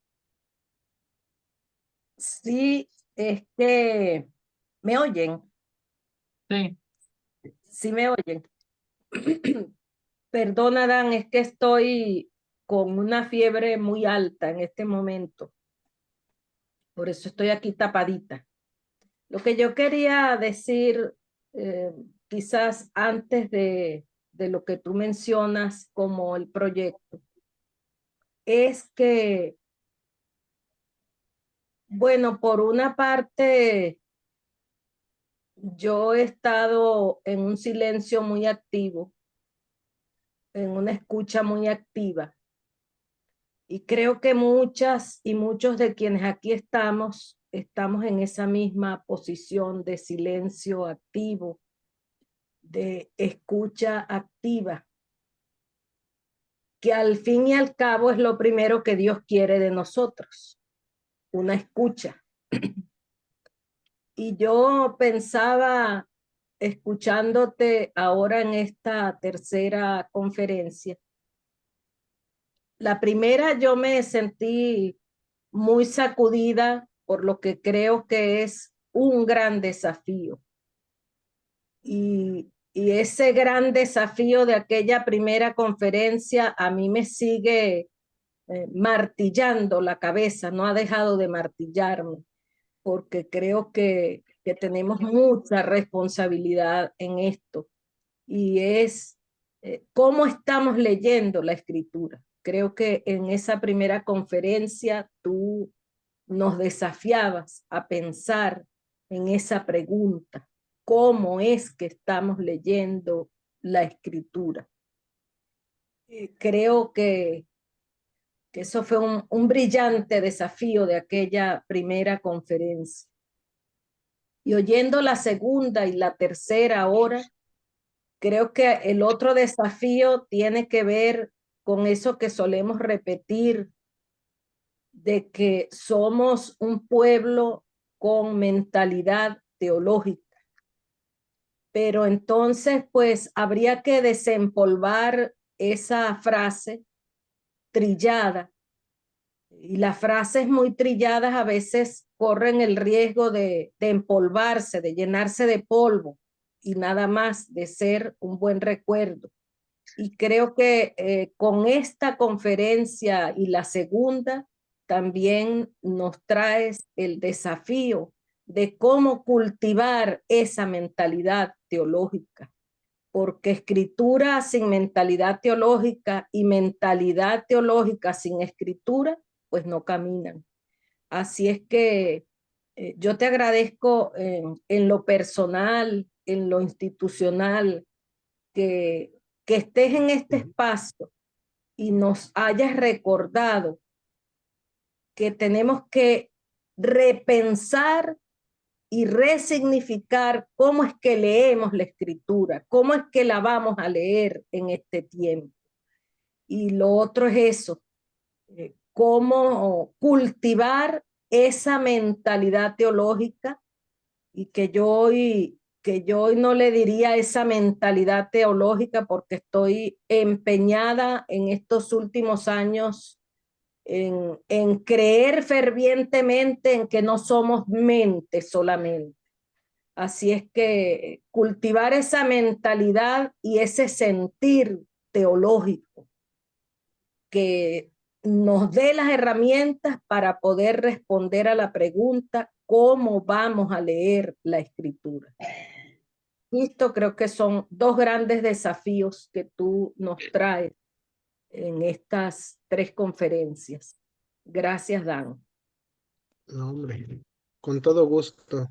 Sí, es que me oyen, Sí, sí me oyen. Perdona, Dan, es que estoy con una fiebre muy alta en este momento. Por eso estoy aquí tapadita. Lo que yo quería decir, quizás antes de lo que tú mencionas como el proyecto, es que, bueno, por una parte, yo he estado en un silencio muy activo, en una escucha muy activa. Y creo que muchas y muchos de quienes aquí estamos en esa misma posición de silencio activo, de escucha activa, que al fin y al cabo es lo primero que Dios quiere de nosotros, una escucha. Y yo pensaba, escuchándote ahora en esta tercera conferencia, la primera yo me sentí muy sacudida por lo que creo que es un gran desafío. Y ese gran desafío de aquella primera conferencia a mí me sigue martillando la cabeza, no ha dejado de martillarme, porque creo que tenemos mucha responsabilidad en esto. Y es cómo estamos leyendo la escritura. Creo que en esa primera conferencia tú nos desafiabas a pensar en esa pregunta. ¿Cómo es que estamos leyendo la escritura? Creo que eso fue un brillante desafío de aquella primera conferencia. Y oyendo la segunda y la tercera ahora, creo que el otro desafío tiene que ver con eso que solemos repetir, de que somos un pueblo con mentalidad teológica. Pero entonces, pues, habría que desempolvar esa frase trillada. Y las frases muy trilladas a veces corren el riesgo de empolvarse, de llenarse de polvo y nada más de ser un buen recuerdo. Y creo que con esta conferencia y la segunda también nos traes el desafío de cómo cultivar esa mentalidad teológica, porque escritura sin mentalidad teológica y mentalidad teológica sin escritura, pues no caminan. Así es que yo te agradezco en lo personal, en lo institucional, que estés en este espacio y nos hayas recordado que tenemos que repensar y resignificar cómo es que leemos la escritura, cómo es que la vamos a leer en este tiempo. Y lo otro es eso, cómo cultivar esa mentalidad teológica y que yo hoy no le diría esa mentalidad teológica porque estoy empeñada en estos últimos años en creer fervientemente en que no somos mente solamente. Así es que cultivar esa mentalidad y ese sentir teológico que nos dé las herramientas para poder responder a la pregunta ¿cómo vamos a leer la escritura? Esto creo que son dos grandes desafíos que tú nos traes en estas 3 conferencias. Gracias, Dan. No, hombre, con todo gusto.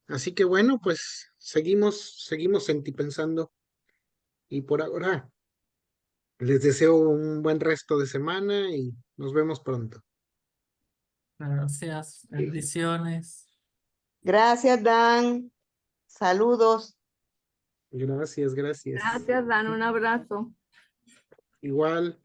Así que bueno, pues seguimos pensando. Y por ahora les deseo un buen resto de semana y nos vemos pronto. Gracias, bendiciones. Gracias, Dan. Saludos. Gracias. Gracias, Dan, un abrazo. Igual.